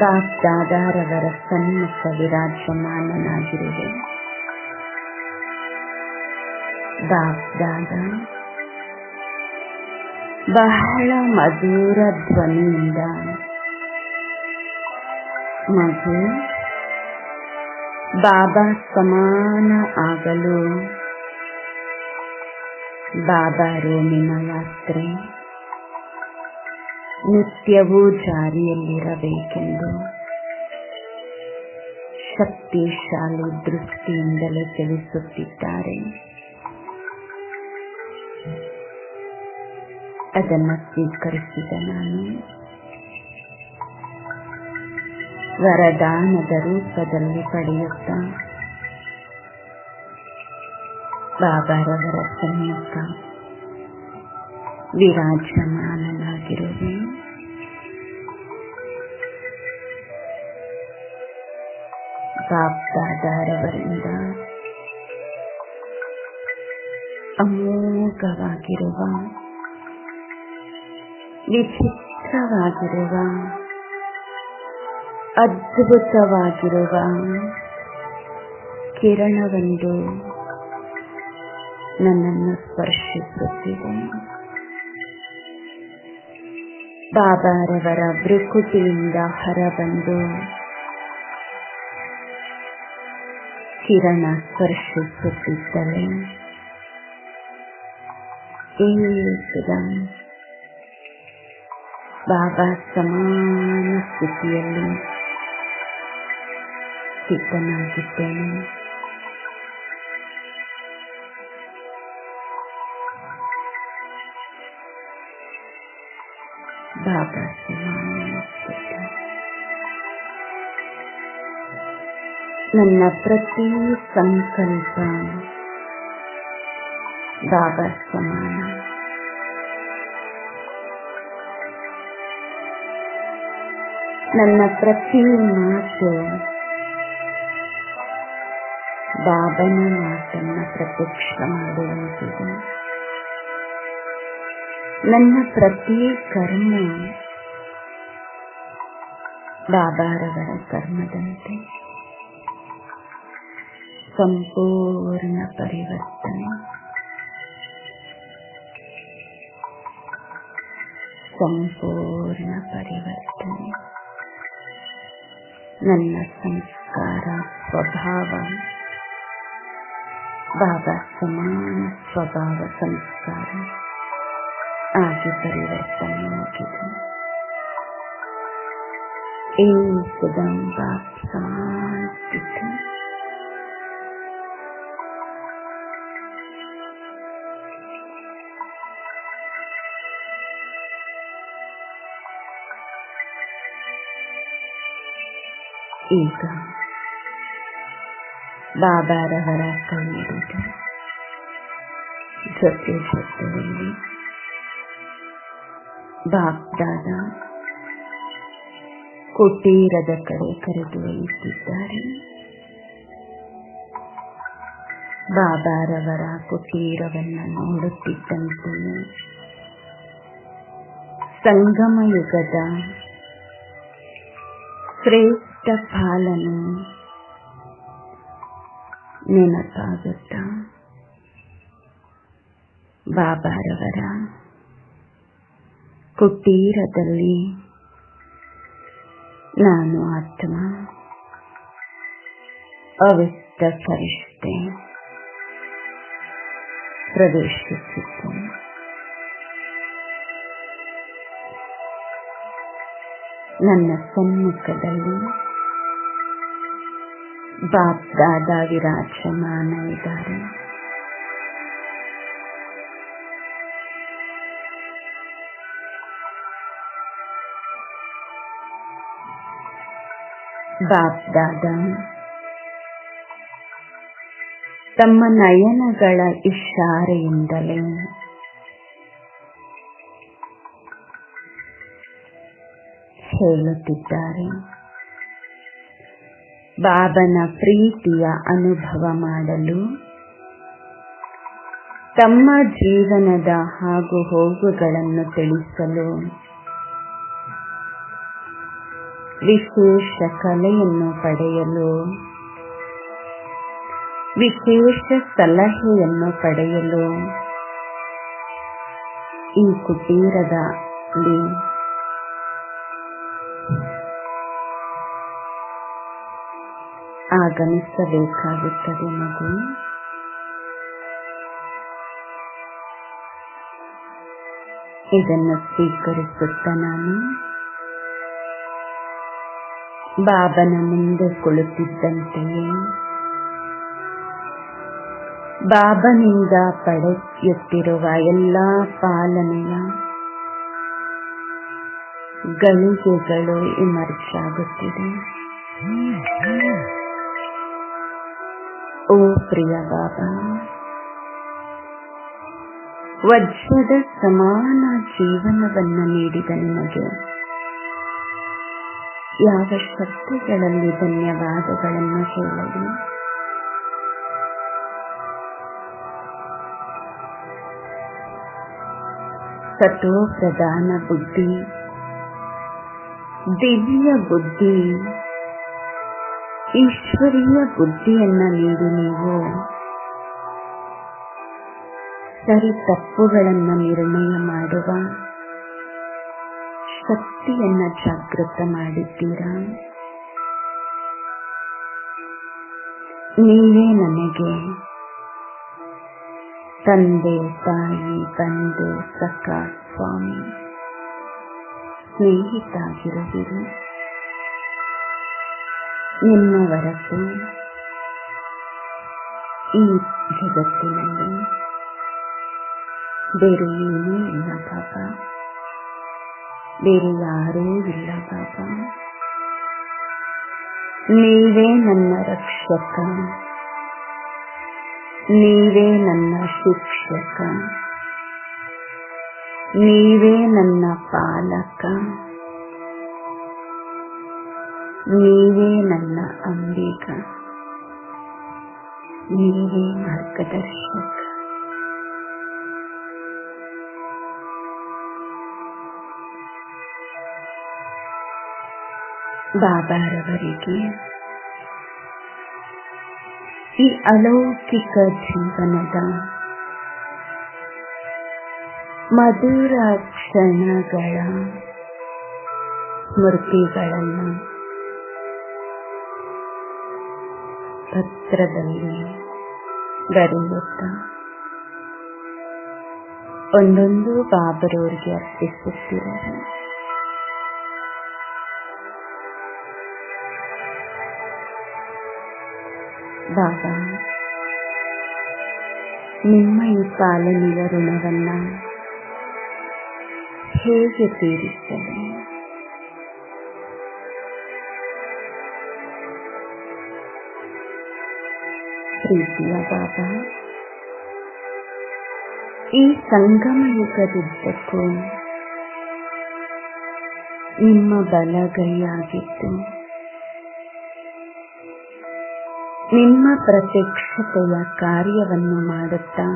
C: ಬಾಪ್ ದಾದಾರವರ ಸನ್ಮುಖ ವಿರಾಜಮಾನನಾಗಿರುವೆ. ಬಾಪ್ ದಾದಾ ಬಹಳ ಮಧುರ ಧ್ವನಿಯಿಂದ ಮಗು ಬಾಬಾ ಸಮಾನ ಆಗಲು ಬಾಬಾ ರೂಮಿನ ಯಾತ್ರೆ ನಿತ್ಯವೂ ಜಾರಿಯಲ್ಲಿರಬೇಕೆಂದು ಶಕ್ತಿಶಾಲಿ ದೃಷ್ಟಿಯಿಂದಲೇ ತಿಳಿಸುತ್ತಿದ್ದಾರೆ. ಅದನ್ನು ಸ್ವೀಕರಿಸಿದ ನಾನು ವರದಾನದ ರೂಪದಲ್ಲಿ ಪಡೆಯುತ್ತಾ ಬಾಬಾರವರ ಸನ್ಮುಖ ವಿರಾಜಮಾನನಾಗಿರುವೆ. ಬಾಪ್ದಾದಾರವರಿಂದ ಅಮೋಘವಾಗಿರುವ ವಿಚಿತ್ರವಾಗಿರುವ ಅದ್ಭುತವಾಗಿರುವ ಕಿರಣವೊಂದು ನನ್ನನ್ನು ಸ್ಪರ್ಶಿಸುತ್ತಿದೆ. ಬಾಬಾರವರ ಭ್ರುಕುಟಿಯಿಂದ ಹೊರಬಂದು ಕಿರಣ ಸ್ಪರ್ಶಿಸುತ್ತಿದ್ದಳೆ. ಏಕದಂ ಬಾಬಾ ಸಮಾನ ಸ್ಥಿತಿಯಲ್ಲಿ ಸ್ಥಿತನಾಗಿದ್ದೇನೆ. ಬಾಬಾ ಸಮಾನ ಸ್ಥಿತಿ. ನನ್ನ ಪ್ರತಿ ಸಂಕಲ್ಪ ಬಾಬಾ ಸಮಾನ. ನನ್ನ ಪ್ರತಿ ಮಾತು ಬಾಬನ ಮಾತನ್ನು ಪ್ರತ್ಯಕ್ಷ ಮಾಡುವಂತಿದೆ. ನನ್ನ ಪ್ರತಿ ಕರ್ಮ ಬಾಬಾರವರ ಕರ್ಮದಂತೆ. ಸಂಪೂರ್ಣ ಪರಿವರ್ತನೆ, ಸಂಪೂರ್ಣ ಪರಿವರ್ತನೆ. ನನ್ನ ಸಂಸ್ಕಾರ ಸ್ವಭಾವ ಬಾಬಾ ಸಮಾನ ಸ್ವಭಾವ ಸಂಸ್ಕಾರ ಆಗಿ ಪರಿವರ್ತನೆಯಾಗಿದೆ. ಏಕದಂ ಬಾಬ್ ಸಮಾನ ಸ್ಥಿತಿ. ಈಗ ಬಾಬಾರವರ ಕೈ ಹಿಡಿದು ಜೊತೆ ಜೊತೆಯಲ್ಲಿ ಬಾಪ್ದಾದ ಕುಟೀರದ ಕಡೆ ಕರೆದೊಯ್ಯುತ್ತಿದ್ದಾರೆ. ಬಾಬಾರವರ ಕುಟೀರವನ್ನು ನೋಡುತ್ತಿದ್ದಂತೆಯೇ ಸಂಗಮ ಯುಗದ ಶ್ರೇಷ್ಠ ಪಾಲನೆ ನೆನಪಾಗುತ್ತ ಬಾಬಾರವರ ಕುಟೀರದಲ್ಲಿ ನಾನು ಆತ್ಮ ಅವ್ಯಕ್ತ ಫರಿಷ್ಠೆ ಪ್ರವೇಶಿಸಿದ್ದೇನೆ. ನನ್ನ ಸಮ್ಮುಖದಲ್ಲಿ ಬಾಪ್ದಾದ ವಿರಾಜಮಾನ ಇದ್ದಾರೆ. ಬಾಪ್ದಾದ ತಮ್ಮ ನಯನಗಳ ಇಶಾರೆಯಿಂದಲೇ ಹೇಳುತ್ತಿದ್ದಾರೆ, ಬಾಬನ ಪ್ರೀತಿಯ ಅನುಭವ ಮಾಡಲು ತಮ್ಮ ಜೀವನದ ಆಗು ಹೋಗುಗಳನ್ನು ತಿಳಿಸಲು ವಿಶೇಷ ಕಲೆಯನ್ನು ಪಡೆಯಲು ವಿಶೇಷ ಸಲಹೆಯನ್ನು ಪಡೆಯಲು ಈ ಕುಟೀರದಲ್ಲಿ ಆಗಮಿಸಬೇಕಾಗುತ್ತದೆ. ಮಗು, ಇದನ್ನು ಸ್ವೀಕರಿಸುತ್ತ ನಾನು ಬಾಬನ ಮುಂದೆ ಕುಳಿತಿದ್ದಂತೆಯೇ ಬಾಬನಿಂದ ಪಡೆಯುತ್ತಿರುವ ಎಲ್ಲ ಪಾಲನೆಯ ಗಳಿಗೆಗಳು ಇಮರ್ಜ್ ಆಗುತ್ತಿದೆ. ಓ ಪ್ರಿಯ ಬಾಬಾ, ವಜ್ರದ ಸಮಾನ ಜೀವನವನ್ನು ನೀಡಿದ ನಿಮಗೆ ಯಾವ ಶಕ್ತಿಗಳಲ್ಲಿ ಧನ್ಯವಾದಗಳನ್ನು ಹೇಳಲಿ. ಸತೋ ಪ್ರಧಾನ ಬುದ್ಧಿ, ದಿವ್ಯ ಬುದ್ಧಿ, ಈಶ್ವರೀಯ ಬುದ್ಧಿಯನ್ನ ನೀಡಿ ನೀವು ಸರಿ ತಪ್ಪುಗಳನ್ನು ನಿರ್ಣಯ ಮಾಡುವ ಶಕ್ತಿಯನ್ನ ಜಾಗೃತ ಮಾಡಿದ್ದೀರಾ. ನೀವೇ ನನಗೆ ತಂದೆ ತಾಯಿ ಬಂಧು ಸಖ ಸ್ವಾಮಿ ಸ್ನೇಹಿತಾಗಿರುವಿರಿ. ನಿಮ್ಮ ಹೊರತು ಈ ಜಗತ್ತಿನಲ್ಲಿ ಬೇರೆ ಏನೂ ಇಲ್ಲ ಬಾಬಾ, ಬೇರೆ ಯಾರೂ ಇಲ್ಲ ಬಾಬಾ. ನೀವೇ ನನ್ನ ರಕ್ಷಕ, ನೀವೇ ನನ್ನ ಶಿಕ್ಷಕ, ನೀವೇ ನನ್ನ ಪಾಲಕ, ನೀವೇ ನನ್ನ ಅಂಬಿಗ, ನೀವೇ ಮಾರ್ಗದರ್ಶಕ. ಬಾಬಾರವರಿಗೆ ಈ ಅಲೌಕಿಕ ಜೀವನದ ಮಧುರ ಕ್ಷಣಗಳ ಸ್ಮೃತಿಗಳನ್ನು ಪತ್ರದಲ್ಲಿ ಬರೆಯುತ್ತಾ ಒಂದೊಂದು ಬಾಬರವರಿಗೆ ಅರ್ಪಿಸುತ್ತಿದ್ದಾರೆ. ಬಾಬಾ, ನಿಮ್ಮ ಈ ಪಾಲನೆಯ ಋಣವನ್ನ ಹೇಗೆ ತೀರಿಸಲಿ? ಪ್ರೀತಿಯ ಬಾಬಾ, ಈ ಸಂಗಮ ಯುಗದುದ್ದಕ್ಕೂ ನಿಮ್ಮ ಬಲಗೈಯಾಗಿದ್ದು ನಿಮ್ಮ ಪ್ರತ್ಯಕ್ಷತೆಯ ಕಾರ್ಯವನ್ನು ಮಾಡುತ್ತಾ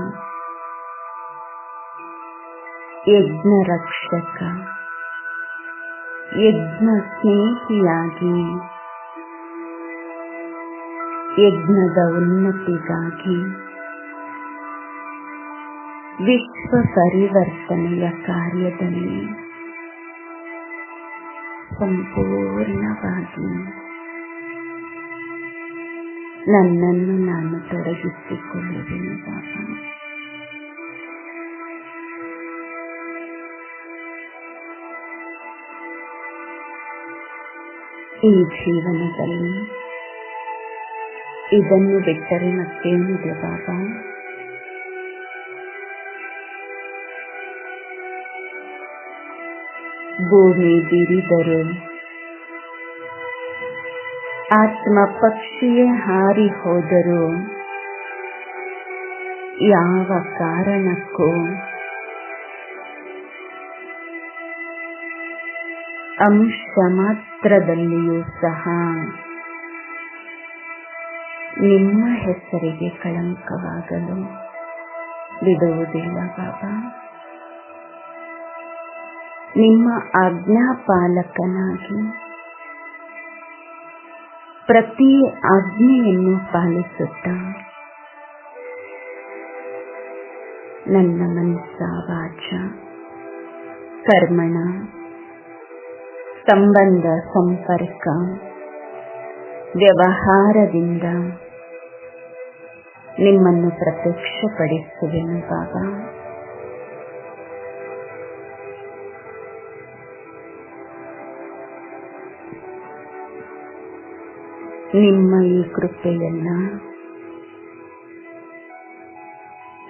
C: ಯಜ್ಞ ರಕ್ಷಕ, ಯಜ್ಞ ಸ್ನೇಹಿಯಾಗಿ, ಯಜ್ಞದ ಉನ್ನತಿಗಾಗಿ, ವಿಶ್ವ ಪರಿವರ್ತನೆಯ ಕಾರ್ಯದಲ್ಲಿ ಸಂಪೂರ್ಣವಾಗಿ ನನ್ನನ್ನು ನಾನು ತೊಡಗಿಸಿಕೊಳ್ಳುವೆನು ಬಾಬಾ. ಈ ಜೀವನದಲ್ಲಿ ಇದನ್ನು ಬಿಟ್ಟರೆ ಮತ್ತೇನಿದೆ ಬಾಬಾ? ಭೂಮಿ ಬಿರಿದರು, ಆತ್ಮ ಪಕ್ಷಿಯೇ ಹಾರಿ ಹೋದರೂ ಯಾವ ಕಾರಣಕ್ಕೂ ಅಂಶ ಮಾತ್ರದಲ್ಲಿಯೂ ಸಹ ನಿಮ್ಮ ಹೆಸರಿಗೆ ಕಳಂಕವಾಗಲು ಬಿಡುವುದಿಲ್ಲ ಬಾಬಾ. ನಿಮ್ಮ ಆಜ್ಞಾಪಾಲಕನಾಗಿ ಪ್ರತಿ ಆಜ್ಞೆಯನ್ನು ಪಾಲಿಸುತ್ತಾ ನನ್ನ ಮನಸ್ಸ ವಾಚ ಕರ್ಮಣ ಸಂಬಂಧ ಸಂಪರ್ಕ ವ್ಯವಹಾರದಿಂದ ನಿಮ್ಮನ್ನು ಪ್ರತ್ಯಕ್ಷಪಡಿಸುವೆನು ಬಾಬಾ. ನಿಮ್ಮ ಈ ಕೃಪೆಯನ್ನ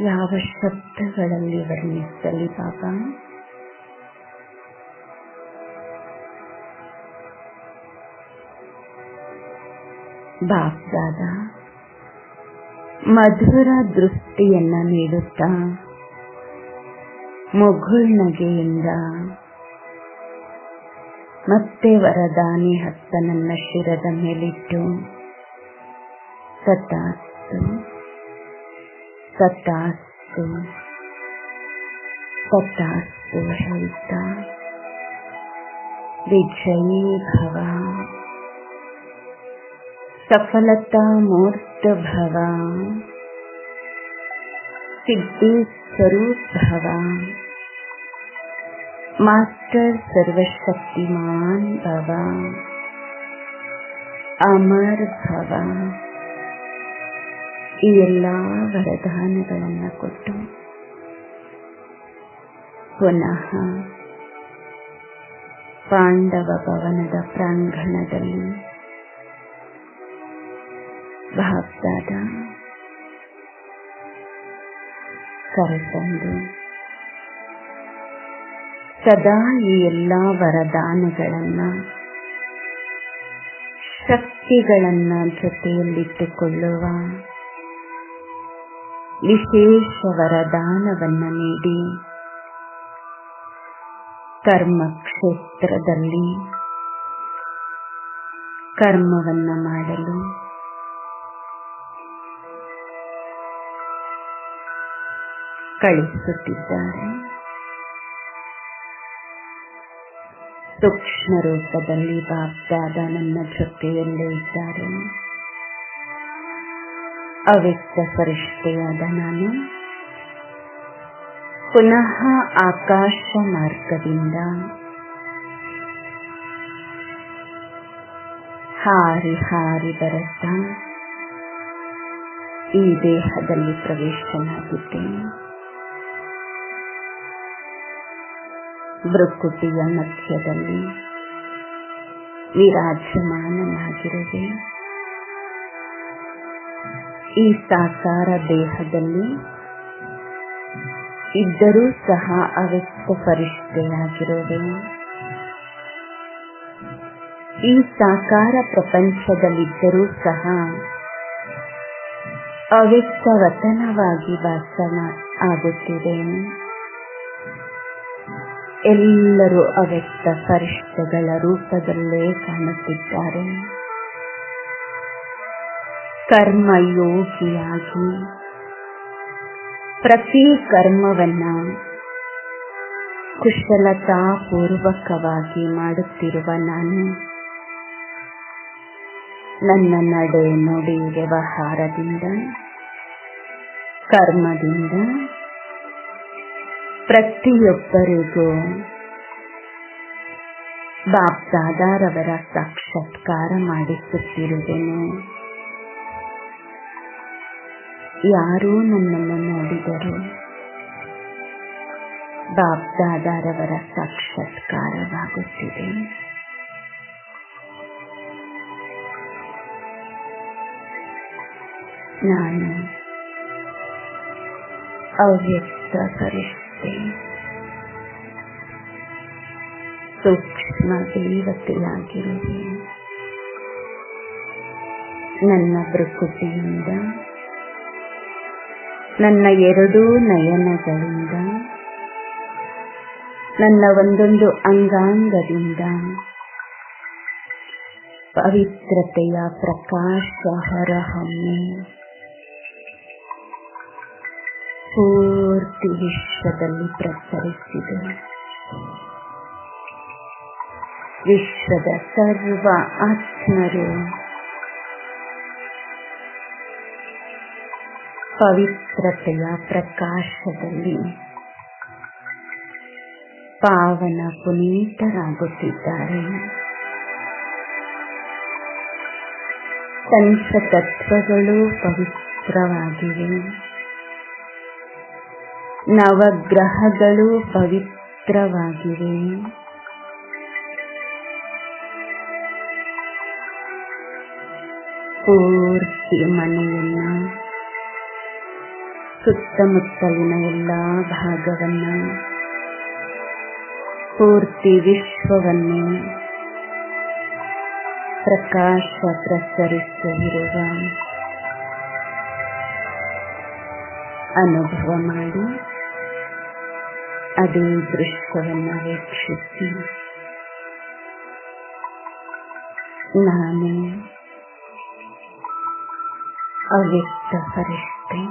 C: ಯಾವ ಶಬ್ದಗಳಲ್ಲಿ ವರ್ಣಿಸಲಿ ಬಾಬಾ? ಬಾಪ್ದಾದ ಮಧುರ ದೃಷ್ಟಿಯನ್ನ ನೀಡುತ್ತಾ ಮುಗುಳ್ನಗೆಯಿಂದ ಮತ್ತೆ ವರದಾನಿ ಹಸ್ತ ನನ್ನ ಶಿರದ ಮೇಲಿಟ್ಟು ತಥಾಸ್ತು ತಥಾಸ್ತು ತಥಾಸ್ತು ಹೇಳ್ತಾ ವಿಜಯೀ ಭವ, ಸಫಲತಾ ಮೂರ್ತ ಭವ, ಸಿದ್ಧಿ ಸ್ವರೂಪ ಭವ, मास्टर सर्वशक्तिमान भव, अमर भव, ಈ ಎಲ್ಲ ವರದಾನಗಳನ್ನು ಕೊಟ್ಟು ಪುನಃ ಪಾಂಡವ ಭವನದ ಪ್ರಾಂಗಣದಲ್ಲಿ ಬಾಪ್ದಾದ ಕರೆತಂದು ಸದಾ ಈ ಎಲ್ಲ ವರದಾನಗಳನ್ನ ಶಕ್ತಿಗಳನ್ನ ಜೊತೆಯಲ್ಲಿಟ್ಟುಕೊಳ್ಳುವ ವಿಶೇಷ ವರದಾನವನ್ನ ನೀಡಿ ಕರ್ಮ ಕ್ಷೇತ್ರದಲ್ಲಿ ಕರ್ಮವನ್ನ ಮಾಡಲು ಕಳಿಸುತ್ತಿದ್ದಾರೆ. ಸೂಕ್ಷ್ಮ ರೂಪದಲ್ಲಿ ಬಾಪ್ದಾದ ನನ್ನ ಜೊತೆಯಲ್ಲೇ ಇದ್ದಾರೆ. ಅವ್ಯಕ್ತ ಫರಿಷ್ಠೆಯಾದ ನಾನು ಪುನಃ ಆಕಾಶ ಮಾರ್ಗದಿಂದ ಹಾರಿ ಹಾರಿ ಬರುತ್ತಾ ಈ ದೇಹದಲ್ಲಿ ಪ್ರವೇಶನಾಗಿದ್ದೇನೆ. ಭ್ರುಕುಟಿಯ ಮಧ್ಯದಲ್ಲಿ ವಿರಾಜಮಾನನಾಗಿರುವೆ. ಈ ಸಾಕಾರ ದೇಹದಲ್ಲಿ ಇದ್ದರೂ ಸಹ ಅವ್ಯಕ್ತ ಫರಿಷ್ಠೆಯಾಗಿರುವೆ. ಈ ಸಾಕಾರ ಪ್ರಪಂಚದಲ್ಲಿದ್ದರೂ ಸಹ ಅವ್ಯಕ್ತ ವತನವಾಗಿ ವಾಸನ ಆಗುತ್ತಿದೆ. ಎಲ್ಲರೂ ಅವ್ಯಕ್ತ ಫರಿಷ್ಠೆಗಳ ರೂಪದಲ್ಲೇ ಕಾಣುತ್ತಿದ್ದಾರೆ. ಕರ್ಮಯೋಗಿಯಾಗಿ ಪ್ರತಿ ಕರ್ಮವನ್ನ ಕುಶಲತಾಪೂರ್ವಕವಾಗಿ ಮಾಡುತ್ತಿರುವ ನಾನು ನನ್ನ ನಡೆ ನುಡಿ ವ್ಯವಹಾರದಿಂದ ಕರ್ಮದಿಂದ ಪ್ರತಿಯೊಬ್ಬರಿಗೂ ಬಾಪ್ದಾದಾರವರ ಸಾಕ್ಷಾತ್ಕಾರ ಮಾಡಿಸುತ್ತಿರುವೆನು. ಯಾರೂ ನನ್ನನ್ನು ನೋಡಿದರು ಬಾಪ್ದಾದಾರವರ ಸಾಕ್ಷಾತ್ಕಾರವಾಗುತ್ತಿದೆ. ನಾನು ಅವ್ಯಕ್ತ ಫರಿಷ್ಠೆ, ಸೂಕ್ಷ್ಮ ದೇವತೆಯಾಗಿರುವೆ. ನನ್ನ ಭ್ರುಕುಟಿಯಿಂದ, ನನ್ನ ಎರಡೂ ನಯನಗಳಿಂದ, ನನ್ನ ಒಂದೊಂದು ಅಂಗಾಂಗದಿಂದ ಪವಿತ್ರತೆಯ ಪ್ರಕಾಶ ಹೊರಹೊಮ್ಮಿ ಪೂರ್ತಿ ವಿಶ್ವದಲ್ಲಿ ಪ್ರಸರಿಸಿದೆ. ವಿಶ್ವದ ಸರ್ವ ಆತ್ಮರು ಪವಿತ್ರತೆಯ ಪ್ರಕಾಶದಲ್ಲಿ ಪಾವನ ಪುನೀತರಾಗುತ್ತಿದ್ದಾರೆ. ಪಂಚತತ್ವಗಳು ಪವಿತ್ರವಾಗಿವೆ. ನವಗ್ರಹಗಳು ಪವಿತ್ರವಾಗಿವೆ. ಪೂರ್ತಿ ಮನೆಯನ್ನ, ಸುತ್ತಮುತ್ತಲಿನ ಎಲ್ಲ ಭಾಗವನ್ನ, ಪೂರ್ತಿ ವಿಶ್ವವನ್ನು ಪ್ರಕಾಶ ಪ್ರಸರಿಸಿರುವ ಅನುಭವ ಮಾಡಿ ಅದೇ ದೃಶ್ಯವನ್ನು ವೀಕ್ಷಿಸಿ ನಾನು ಅವ್ಯಕ್ತ ಫರಿಷ್ಠೆ,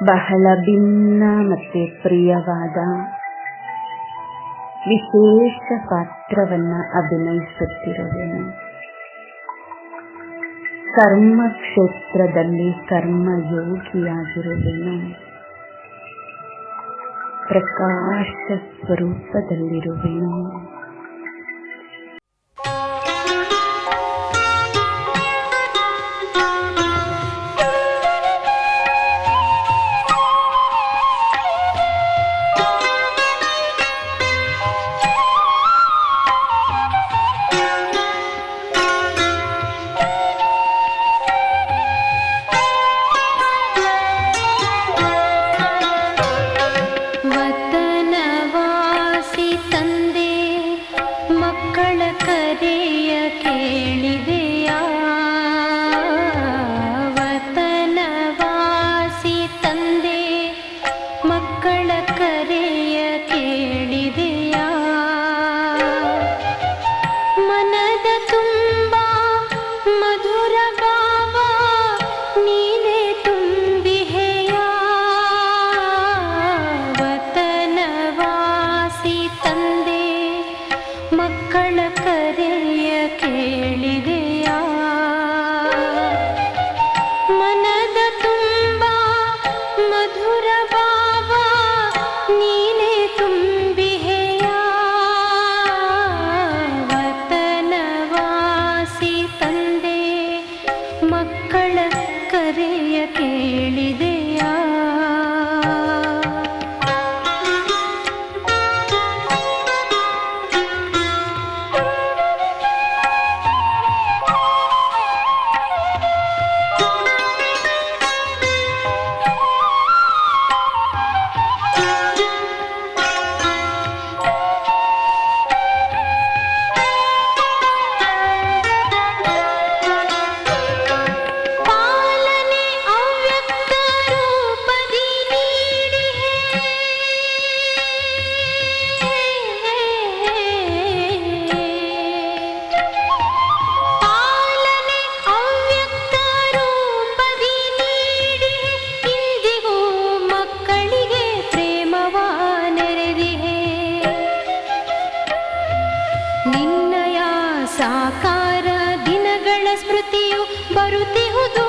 C: ಬಹಳ ಭಿನ್ನ ಮತ್ತೆ ಪ್ರಿಯವಾದ ವಿಶೇಷ ಪಾತ್ರವನ್ನ ಅಭಿನಯಿಸುತ್ತಿರುವೆನು. ಕರ್ಮ ಕ್ಷೇತ್ರದಲ್ಲಿ ಕರ್ಮಯೋಗಿಯಾಗಿರುವೆನು. ಪ್ರಕಾಶ ಸ್ವರೂಪದಲ್ಲಿರುವೆನು.
B: ಮನದ ತುಂಬ ಮಧುರ ಭಾವ ನೀನೇ ತುಂಬಿಹೆಯ ವತನವಾಸಿ ತಂದೆ ಮಕ್ಕಳ ಕರೆಯ ಕೇಳಿದೆಯಾ ಸಾಕಾರ ದಿನಗಳ ಸ್ಮೃತಿಯು ಬರುತ್ತಿಹುದು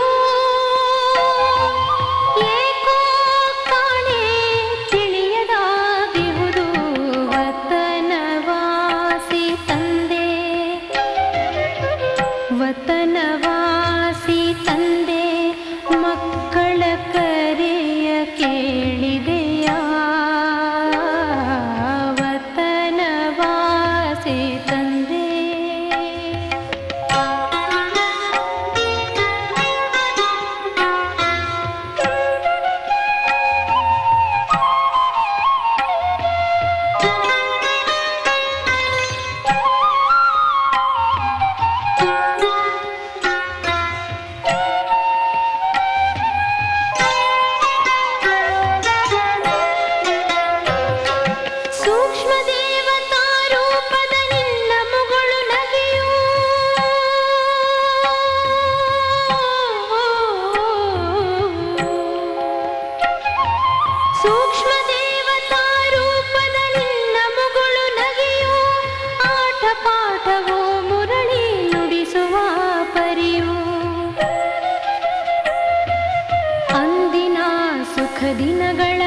B: ಏಕೋ ಕಾಣೆ ತಿಳಿಯದಾಗಿಹುದು ವತನವಾಸಿ ತಂದೆ ವತನವಾಸಿ ತಂದೆ ಮಕ್ಕಳ ಕರೆಯ ಕೇಳಿದೆಯಾ ವತನವಾಸಿ ತಂದೆ ದಿನಗಳ